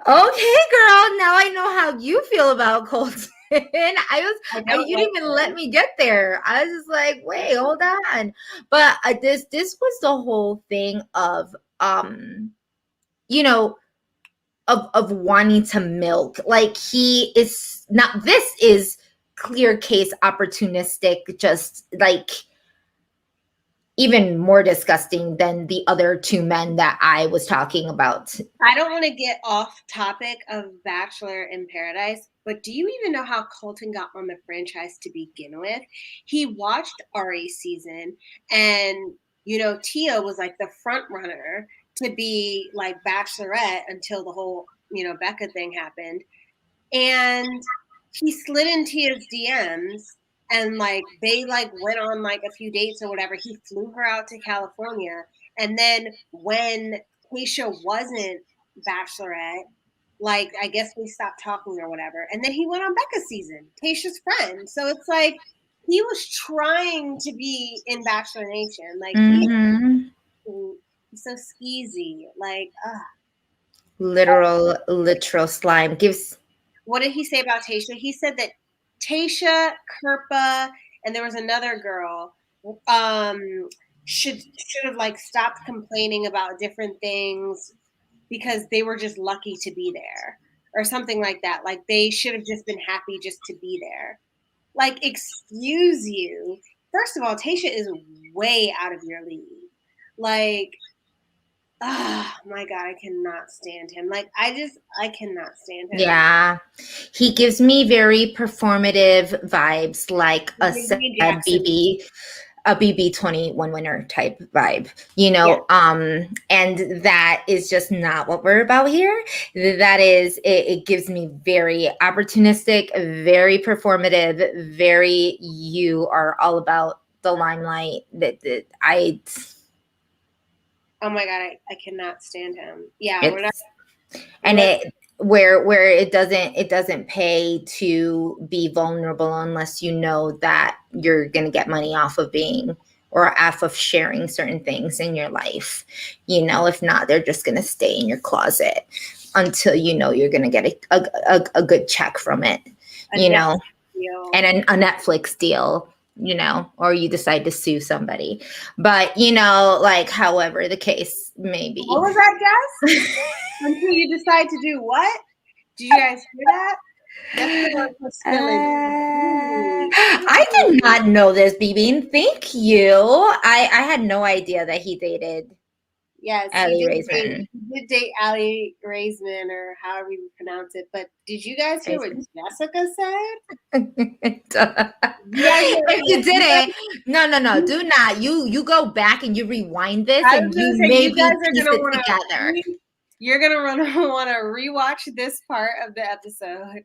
Okay, girl. Now I know how you feel about Colton. You didn't even let me get there. I was just like, wait, hold on. But this was the whole thing of of wanting to milk. Like, he is not. This is clear case opportunistic. Just like even more disgusting than the other two men that I was talking about. I don't want to get off topic of Bachelor in Paradise, but do you even know how Colton got on the franchise to begin with? He watched Ari's season, and Tia was like the front runner to be like Bachelorette until the whole Becca thing happened, and he slid in Tia's DMs and like they like went on like a few dates or whatever. He flew her out to California, and then when Tayshia wasn't Bachelorette, like I guess we stopped talking or whatever, and then he went on Becca's season, Tayshia's friend. So it's like he was trying to be in Bachelor Nation, like Mm-hmm. he's so skeezy, like Literal slime gives. What did he say about Tayshia? He said that Tayshia, Kirpa, and there was another girl should have like stopped complaining about different things because they were just lucky to be there or something like that. Like they should have just been happy just to be there. Like, excuse you. First of all, Tayshia is way out of your league. Like, oh my God, I cannot stand him. Like, I cannot stand him. Yeah, he gives me very performative vibes, like a sad BB, a BB 21 winner type vibe, you know. Yeah. And that is just not what we're about here. That is, it gives me very opportunistic, very performative, very, you are all about the limelight. That I. Oh my God, I cannot stand him. Yeah, we're not. And it where it doesn't pay to be vulnerable unless you know that you're going to get money off of being or off of sharing certain things in your life. You know, if not, they're just going to stay in your closet until you know you're going to get a good check from it, you know, and a Netflix deal, you know, or you decide to sue somebody. But, you know, like, however the case may be. What was that, Jess? Until you decide to do what? Did you guys hear that? I did not know this, BB. Thank you. I had no idea that he dated. Yes, Ali he Raisman. did date Ali Raisman, or however you pronounce it. But did you guys hear what Jessica said? If you didn't, no, do not. You go back and you rewind this, and you maybe piece it together. You're gonna want to rewatch this part of the episode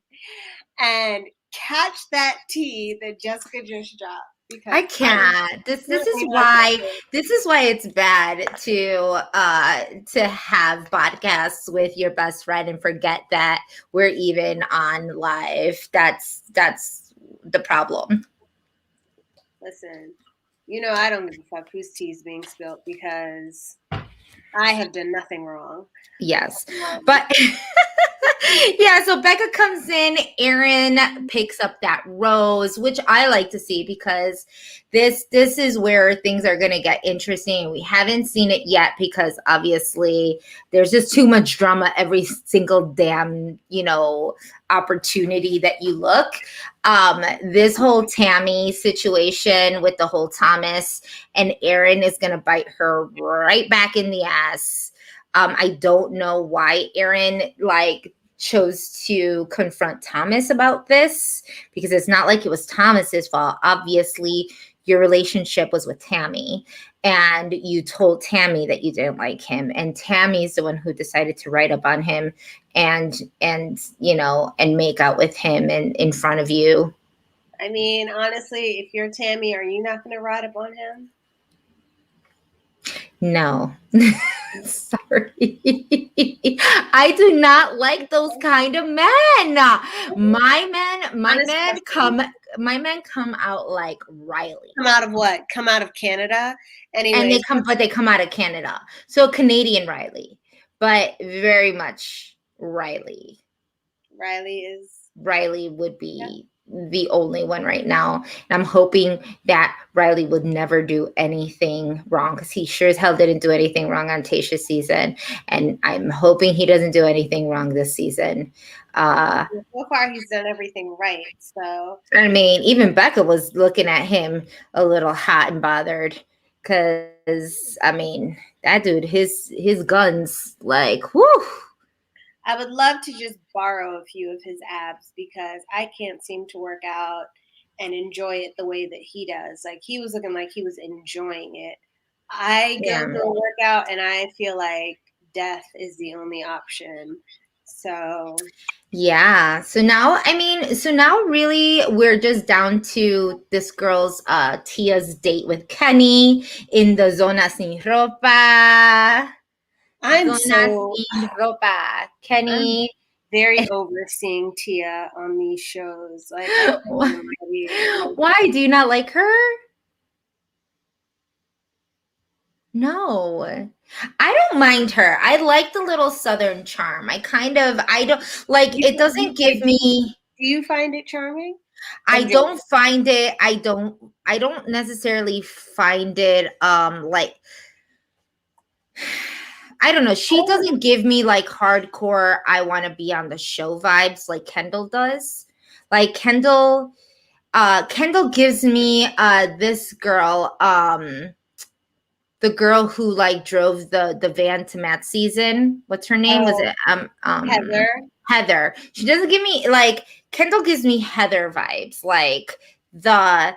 and catch that tea that Jessica just dropped. Because I can't. This is why it's bad to have podcasts with your best friend and forget that we're even on live. That's the problem. Listen, you know I don't give a fuck whose tea is being spilled because I have done nothing wrong. Yes, but yeah, so Becca comes in, Aaron picks up that rose, which I like to see because this is where things are going to get interesting. We haven't seen it yet because obviously there's just too much drama every single damn, you know, opportunity that you look. This whole Tammy situation with the whole Thomas and Aaron is going to bite her right back in the ass. I don't know why Aaron chose to confront Thomas about this, because it's not like it was Thomas's fault. Obviously, your relationship was with Tammy, and you told Tammy that you didn't like him, and Tammy's the one who decided to write up on him and you know, and make out with him in front of you. I mean, honestly, if you're Tammy, are you not going to write up on him? No. Sorry. I do not like those kind of men. My men come out like Riley. Come out of what? Come out of Canada? Anyway. And they come out of Canada. So Canadian Riley, but very much Riley. Riley would be the only one right now. And I'm hoping that Riley would never do anything wrong, because he sure as hell didn't do anything wrong on Tayshia's season. And I'm hoping he doesn't do anything wrong this season. So far, he's done everything right. So I mean, even Becca was looking at him a little hot and bothered, because I mean, that dude, his guns, like, whew. I would love to just borrow a few of his abs because I can't seem to work out and enjoy it the way that he does. Like, he was looking like he was enjoying it. I go to a workout and I feel like death is the only option. So yeah. So now, really we're just down to this girl's Tia's date with Kenny in the Zona Sin Ropa. I'm Zona so Sin Ropa. I'm Kenny. very over seeing Tia on these shows. Like I can't even tell you. Like Why do you not like her? No. I don't mind her. I like the little southern charm. I don't like it doesn't give me do you find it charming? I I'm just don't find it I don't necessarily find it like I don't know. She doesn't give me like hardcore I want to be on the show vibes like Kendall does. Like Kendall gives me this girl the girl who like drove the van to Matt's season. What's her name? Was it Heather. Heather? She doesn't give me like Kendall gives me Heather vibes, like the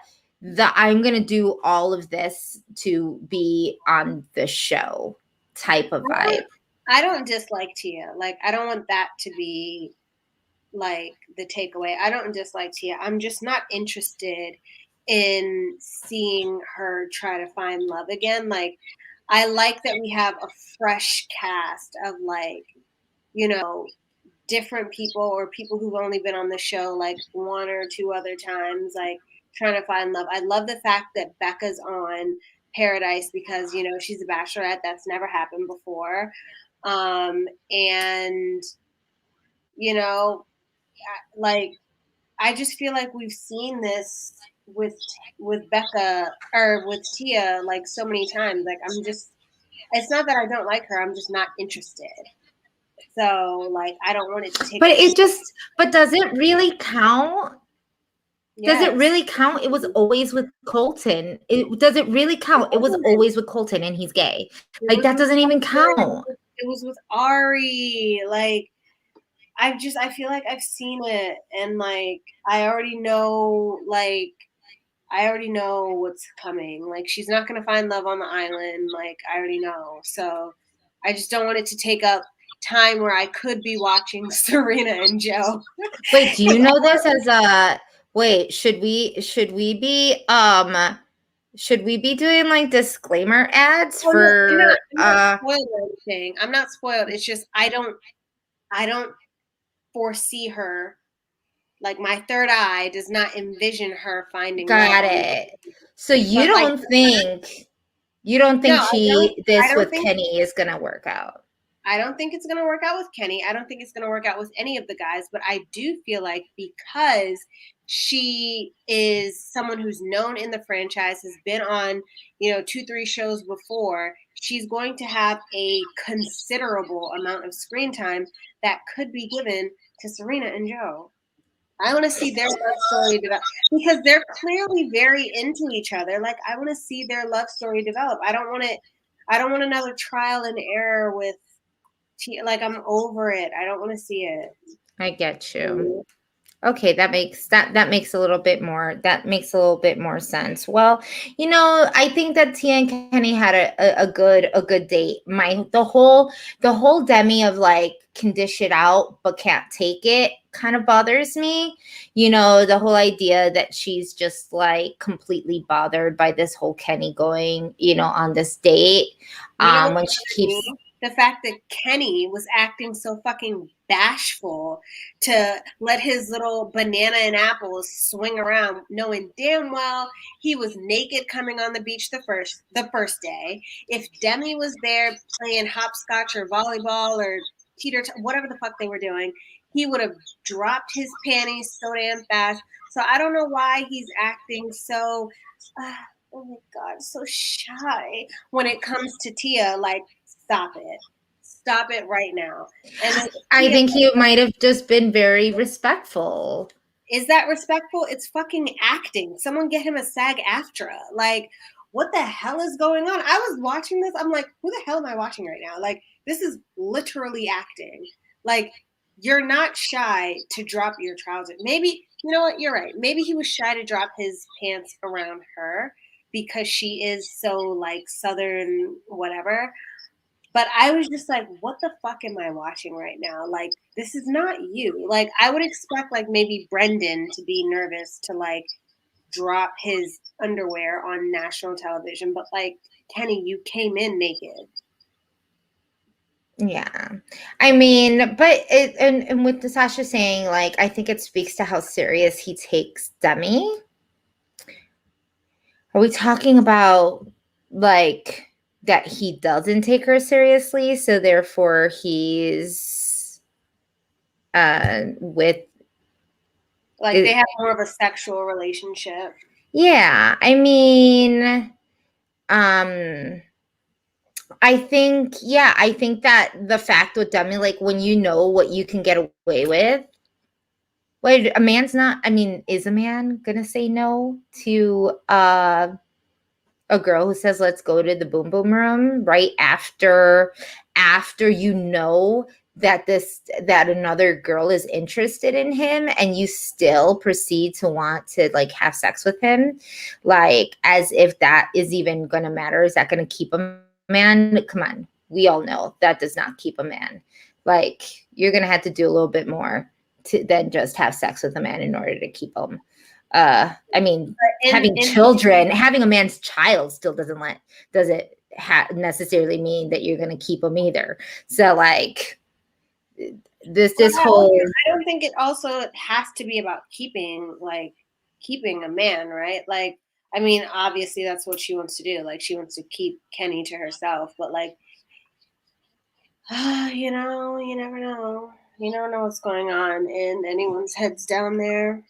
I'm gonna do all of this to be on the show type of vibe. I don't dislike Tia. Like I don't want that to be like the takeaway. I don't dislike Tia. I'm just not interested in seeing her try to find love again. Like I like that we have a fresh cast of like, you know, different people or people who've only been on the show like one or two other times, like trying to find love. I love the fact that Becca's on Paradise because, you know, she's a bachelorette. That's never happened before. And, you know, like I just feel like we've seen this with Becca or with Tia like so many times. Like I'm just it's not that I don't like her, I'm just not interested. So like I don't want it to take But does it really count? Does it yes. really count? It was always with Colton. Does it really count? It was always with Colton and he's gay. It Like was that with doesn't even Heather, count. it was with Ari. Like I feel like I've seen it and like I already know what's coming. Like she's not gonna find love on the island. Like I already know. So I just don't want it to take up time where I could be watching Serena and Joe. Wait, do you know this as a wait, should we be doing like disclaimer ads Oh no, for I'm not spoiled or anything. I'm not spoiled. It's just I don't foresee her like my third eye does not envision her finding love got on it. So but like you don't no, think I this don't with think Kenny is gonna work out? I don't think it's going to work out with Kenny. I don't think it's going to work out with any of the guys, but I do feel like because she is someone who's known in the franchise, has been on, you know, 2, 3 shows before, she's going to have a considerable amount of screen time that could be given to Serena and Joe. I want to see their love story develop because they're clearly very into each other. Like I want to see their love story develop. I don't want it. I don't want another trial and error with like I'm over it. I don't want to see it. I get you. Okay, that makes a little bit more sense. Well, I think that Tia and Kenny had a good date. The whole Demi of like can dish it out but can't take it kind of bothers me. The whole idea that she's just like completely bothered by this whole Kenny going, on this date. You know what When she bothers keeps me? The fact that Kenny was acting so fucking bashful to let his little banana and apples swing around, knowing damn well he was naked coming on the beach the first day. If Demi was there playing hopscotch or volleyball or whatever the fuck they were doing, he would have dropped his panties so damn fast. So I don't know why he's acting so. Oh my god, so shy when it comes to Tia. Like, stop it right now. And then I Tia, think he might have just been very respectful. is that respectful? It's fucking acting. Someone get him a SAG-AFTRA. Like, what the hell is going on? I was watching this. I'm like, who the hell am I watching right now? Like, this is literally acting. Like, you're not shy to drop your trousers. Maybe, you know what? You're right. Maybe he was shy to drop his pants around her because she is so like Southern whatever. But I was just like, what the fuck am I watching right now? Like, this is not you. Like, I would expect like maybe Brendan to be nervous to like drop his underwear on national television, but like, Kenny, you came in naked. Yeah. I mean, but it, and with Sasha saying, like, I think it speaks to how serious he takes Demi. Are we talking about, like, that he doesn't take her seriously, so therefore he's with Like, it, they have more of a sexual relationship. yeah, I mean, um I think, yeah, I think that the fact with Demi, like, when you know what you can get away with, wait, a man's not, I mean, is a man gonna say no to a girl who says, let's go to the boom boom room right after you know that another girl is interested in him and you still proceed to want to like have sex with him, like as if that is even gonna matter? Is that gonna keep a man? Come on, we all know that does not keep a man. Like, you're gonna have to do a little bit more than just have sex with a man in order to keep him. I mean, having children, having a man's child still doesn't necessarily mean that you're going to keep them either. So like this whole, I don't think it also has to be about keeping a man, right? Like, I mean, obviously that's what she wants to do. Like, she wants to keep Kenny to herself, but like, you know, you never know. You never know what's going on in anyone's heads down there.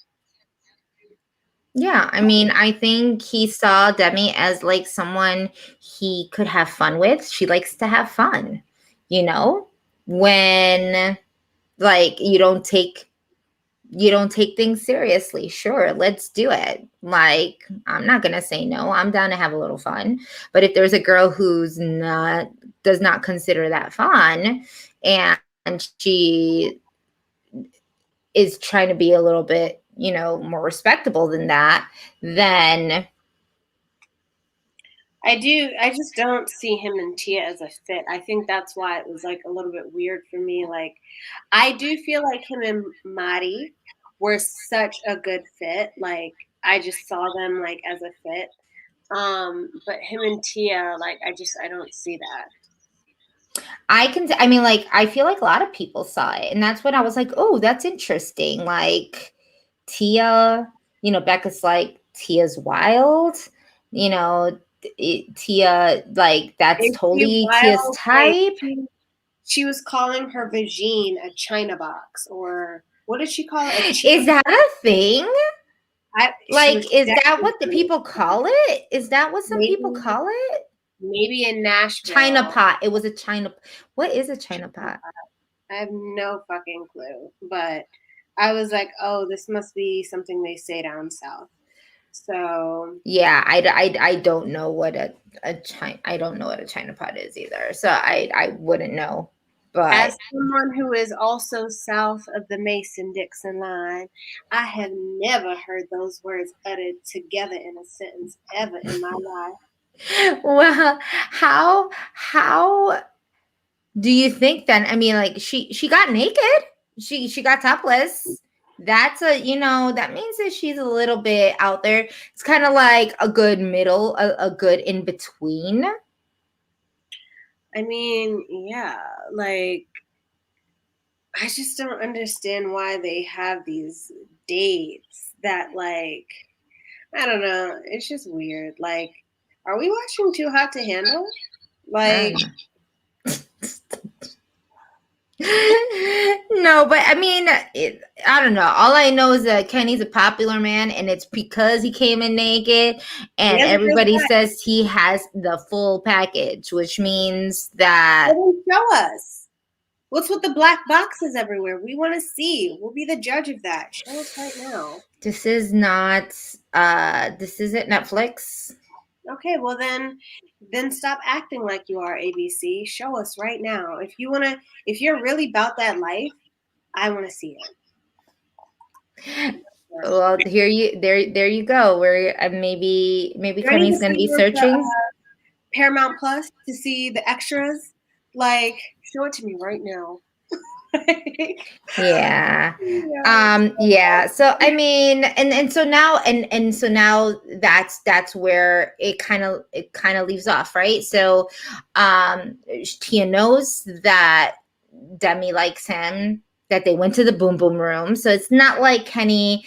yeah, I mean, I think he saw Demi as like someone he could have fun with. She likes to have fun, you know, when like you don't take things seriously. Sure, let's do it. Like, I'm not going to say no. I'm down to have a little fun. But if there's a girl who's not, does not consider that fun, and she is trying to be a little bit, you know, more respectable than that, then I just don't see him and Tia as a fit. I think that's why it was like a little bit weird for me. Like, I do feel like him and Mari were such a good fit. Like, I just saw them like as a fit. But him and Tia, like, I don't see that. I mean, like, I feel like a lot of people saw it. And that's when I was like, oh, that's interesting. Like, Tia, you know, Becca's like, Tia's wild, you know, Tia, like, that's Is she totally Tia's wild? Like, type. she was calling her vagine a China box, or what did she call it? Is that a thing? She was Like, is that what the definitely people call it? Is that what some people maybe call it? maybe in China Nashville. pot. It was a China. What is a China pot? I have no fucking clue, but I was like, oh, this must be something they say down south. So Yeah, I don't know what a China, I don't know what a China pot is either. So I wouldn't know. But as someone who is also south of the Mason-Dixon line, I have never heard those words uttered together in a sentence ever in my life. well, how do you think then? I mean, like, she got naked. She got topless. That's a, you know, that means that she's a little bit out there. It's kind of like a good middle, a good in between. I mean, yeah, like, I just don't understand why they have these dates that, like, I don't know. It's just weird. Like, are we watching Too Hot to Handle? Like, No, but I mean, I don't know. All I know is that Kenny's a popular man, and it's because he came in naked, he and has a good everybody butt. says he has the full package, which means that Well, then show us. What's with the black boxes everywhere? We want to see. We'll be the judge of that. Show us right now. this is not, this isn't Netflix. Okay, well then stop acting like you are ABC. Show us right now. If you're really about that life, I want to see it. Well, there you go. Where maybe Do I need Kenny's to gonna sign be up to searching. Paramount Plus to see the extras? Like, show it to me right now. Yeah. Yeah. Yeah. So I mean, and so now and so now that's where it kind of leaves off, right? So Tia knows that Demi likes him, that they went to the boom boom room. So it's not like Kenny's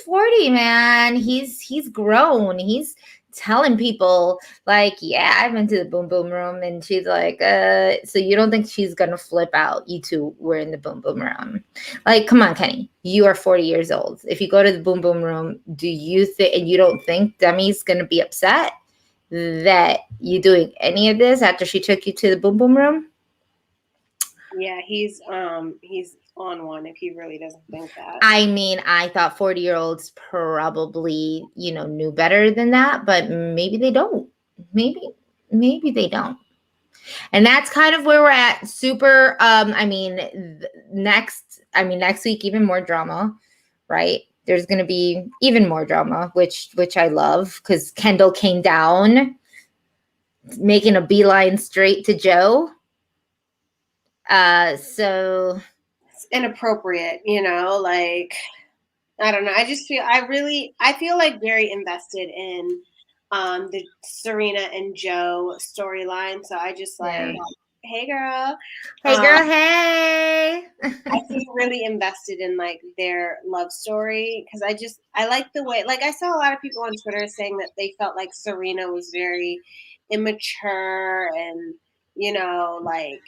40, man. He's grown. He's telling people like, yeah, I went to the boom boom room, and she's like, so you don't think she's gonna flip out? You two were in the boom boom room. Like, come on, Kenny. You are 40 years old. If you go to the boom boom room, do you think, and you don't think Demi's gonna be upset that you doing any of this after she took you to the boom boom room? Yeah, he's on one if he really doesn't think that. I mean, I thought 40-year-olds probably, knew better than that, but maybe they don't. Maybe they don't. And that's kind of where we're at. Super next week even more drama, right? There's going to be even more drama, which I love, cuz Kendall came down making a beeline straight to Joe. So It's inappropriate, like I don't know. I feel like very invested in the Serena and Joe storyline. So I just yeah. like, hey girl. Hey girl, hey. I feel really invested in like their love story because I like the way, like I saw a lot of people on Twitter saying that they felt like Serena was very immature and like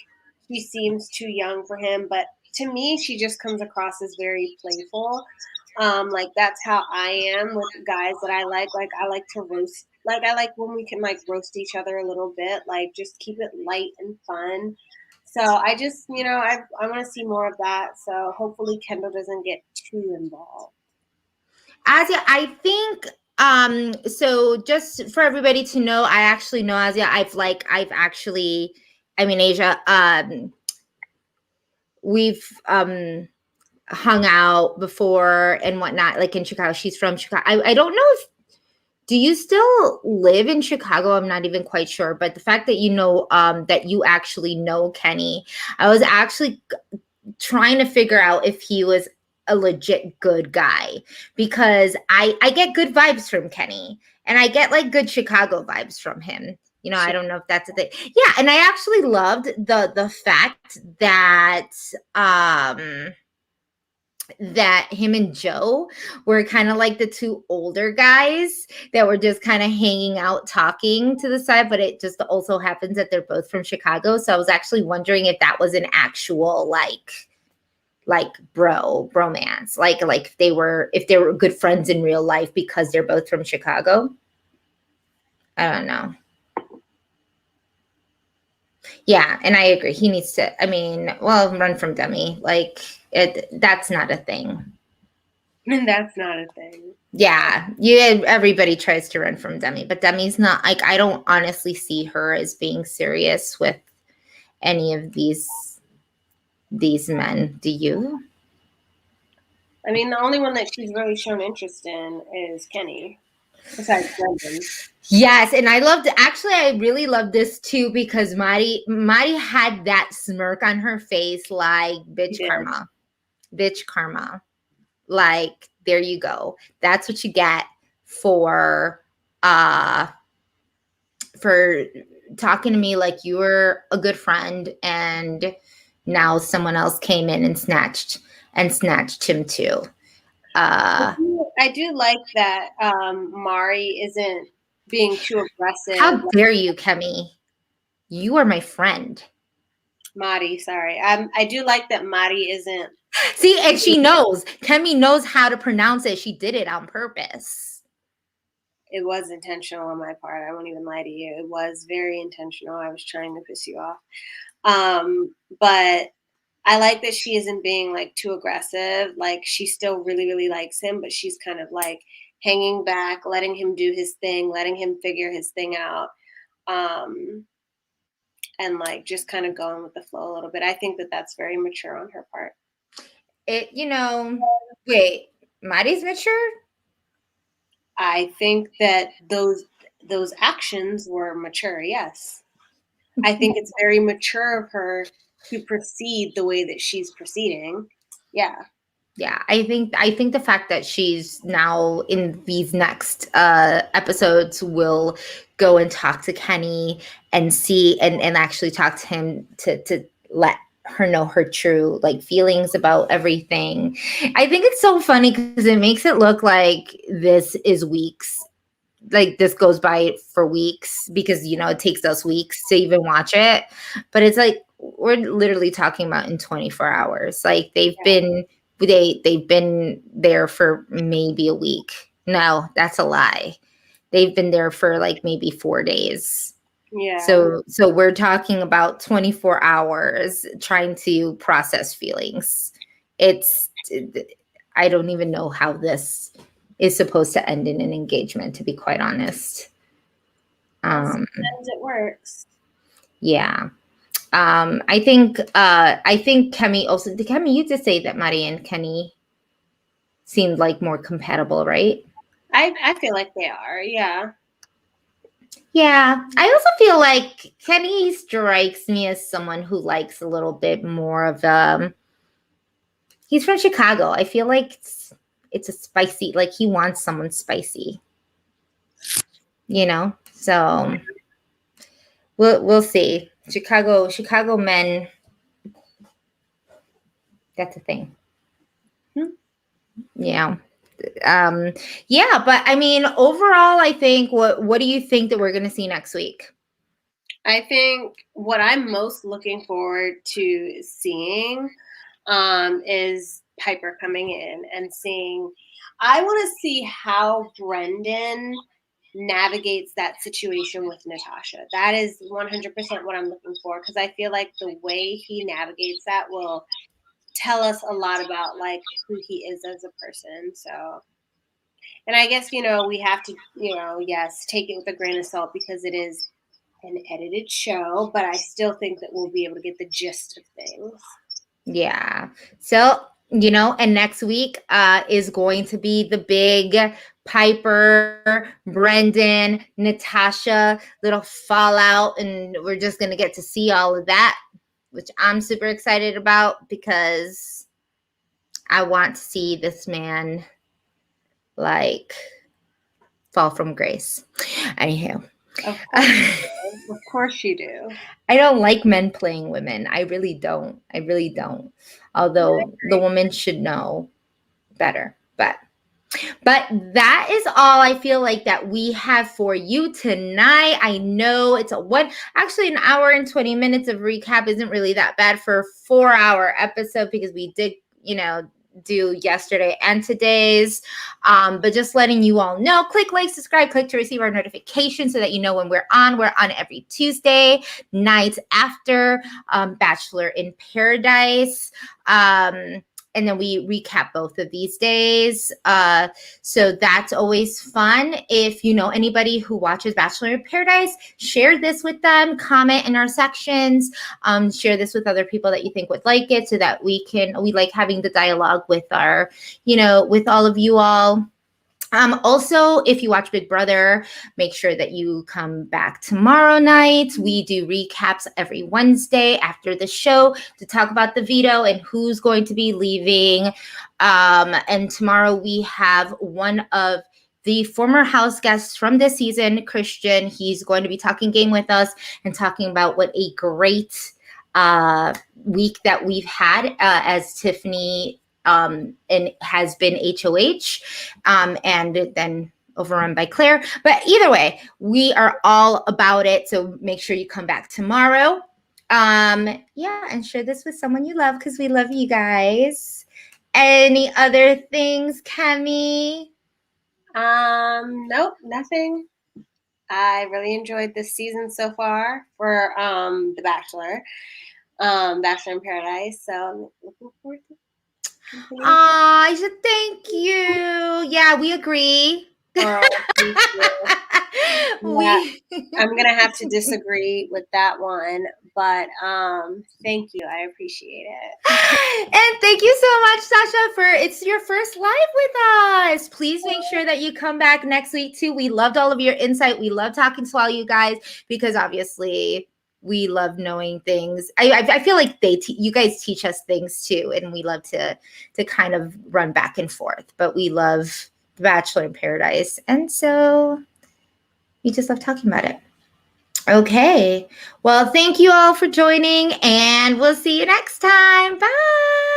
she seems too young for him, but to me she just comes across as very playful. Like that's how I am with guys that I like. Like I like to roast, like I like when we can like roast each other a little bit, like just keep it light and fun. So I just, I want to see more of that. So hopefully Kendall doesn't get too involved. Asia, I think so just for everybody to know, I actually know Asia. I've actually, I mean, Asia, we've hung out before and whatnot, like in Chicago. She's from Chicago. I don't know if, do you still live in Chicago? I'm not even quite sure, but the fact that that you actually know Kenny, I was actually trying to figure out if he was a legit good guy, because I get good vibes from Kenny, and I get like good Chicago vibes from him. I don't know if that's a thing. Yeah, and I actually loved the fact that him and Joe were kind of like the two older guys that were just kind of hanging out talking to the side, but it just also happens that they're both from Chicago. So I was actually wondering if that was an actual like bromance, like if they were good friends in real life because they're both from Chicago. I don't know. Yeah, and I agree. He needs to, I mean, well, run from Demi. Like that's not a thing. And that's not a thing. Yeah, everybody tries to run from Demi, but Demi's not, like, I don't honestly see her as being serious with any of these men. Do you? I mean, the only one that she's really shown interest in is Kenny, besides Brendan. Yes, and I really loved this too, because Mari had that smirk on her face, like bitch karma. Bitch karma. Like, there you go. That's what you get for talking to me like you were a good friend, and now someone else came in and snatched him too. I do like that Mari isn't being too aggressive. How dare you, Kemi? You are my friend. Mari, sorry. I do like that Mari isn't. See, and she knows. Kemi knows how to pronounce it. She did it on purpose. It was intentional on my part. I won't even lie to you. It was very intentional. I was trying to piss you off. But I like that she isn't being like too aggressive. Like she still really, really likes him, but she's kind of like hanging back, letting him do his thing, letting him figure his thing out. And like just kind of going with the flow a little bit. I think that that's very mature on her part. Wait, Mari's mature? I think that those actions were mature, yes. I think it's very mature of her to proceed the way that she's proceeding. Yeah. Yeah, I think the fact that she's now in these next episodes will go and talk to Kenny and see and actually talk to him to let her know her true like feelings about everything. I think it's so funny because it makes it look like this is weeks. Like this goes by for weeks because it takes us weeks to even watch it. But it's like we're literally talking about in 24 hours. Like they've been there for maybe a week. No, that's a lie. They've been there for like maybe 4 days. Yeah. So we're talking about 24 hours trying to process feelings. I don't even know how this is supposed to end in an engagement, to be quite honest. Sometimes it works. Yeah. I think KEMI also, KEMI, you did say that Maria and Kenny seemed like more compatible, right? I feel like they are, yeah. Yeah. I also feel like Kenny strikes me as someone who likes a little bit more of he's from Chicago. I feel like it's a spicy, like he wants someone spicy. So we'll see. Chicago men, that's a thing. Yeah. Yeah, but I mean, overall, I think what do you think that we're gonna see next week? I think what I'm most looking forward to seeing is Piper coming in and seeing. I want to see how Brendan navigates that situation with Natasha. That is 100% what I'm looking for because I feel like the way he navigates that will tell us a lot about like who he is as a person. So, and I guess we have to yes, take it with a grain of salt because it is an edited show, but I still think that we'll be able to get the gist of things. Yeah. So, and next week is going to be the big Piper, Brendan, Natasha little fallout, and we're just going to get to see all of that, which I'm super excited about because I want to see this man like fall from grace. Anywho. Of course you do. I don't like men playing women. I really don't. Although the woman should know better. But that is all I feel like that we have for you tonight. I know it's actually an hour and 20 minutes of recap isn't really that bad for a 4-hour episode because we did, do yesterday and today's. But just letting you all know, click like, subscribe, click to receive our notifications so that you know when we're on. We're on every Tuesday night after Bachelor in Paradise. And then we recap both of these days. So that's always fun. If you know anybody who watches Bachelor in Paradise, share this with them, comment in our sections, share this with other people that you think would like it so that we like having the dialogue with with all of you all. Also, if you watch Big Brother, make sure that you come back tomorrow night. We do recaps every Wednesday after the show to talk about the veto and who's going to be leaving. And tomorrow we have one of the former house guests from this season, Christian. He's going to be talking game with us and talking about what a great week that we've had as Tiffany and has been HOH, and then overrun by Claire. But either way, we are all about it. So make sure you come back tomorrow. And share this with someone you love because we love you guys. Any other things, Kemi? Nope, nothing. I really enjoyed this season so far for The Bachelor, Bachelor in Paradise. So I'm looking forward to. I said thank you. Yeah, we agree. Oh, thank you. I'm gonna have to disagree with that one, but thank you. I appreciate it. And thank you so much, Sasha, for it's your first live with us. Please make sure that you come back next week too. We loved all of your insight. We love talking to all you guys because obviously we love knowing things. I feel like you guys teach us things too, and we love to kind of run back and forth. But we love The Bachelor in Paradise, and so we just love talking about it. Okay. Well, thank you all for joining, and we'll see you next time. Bye.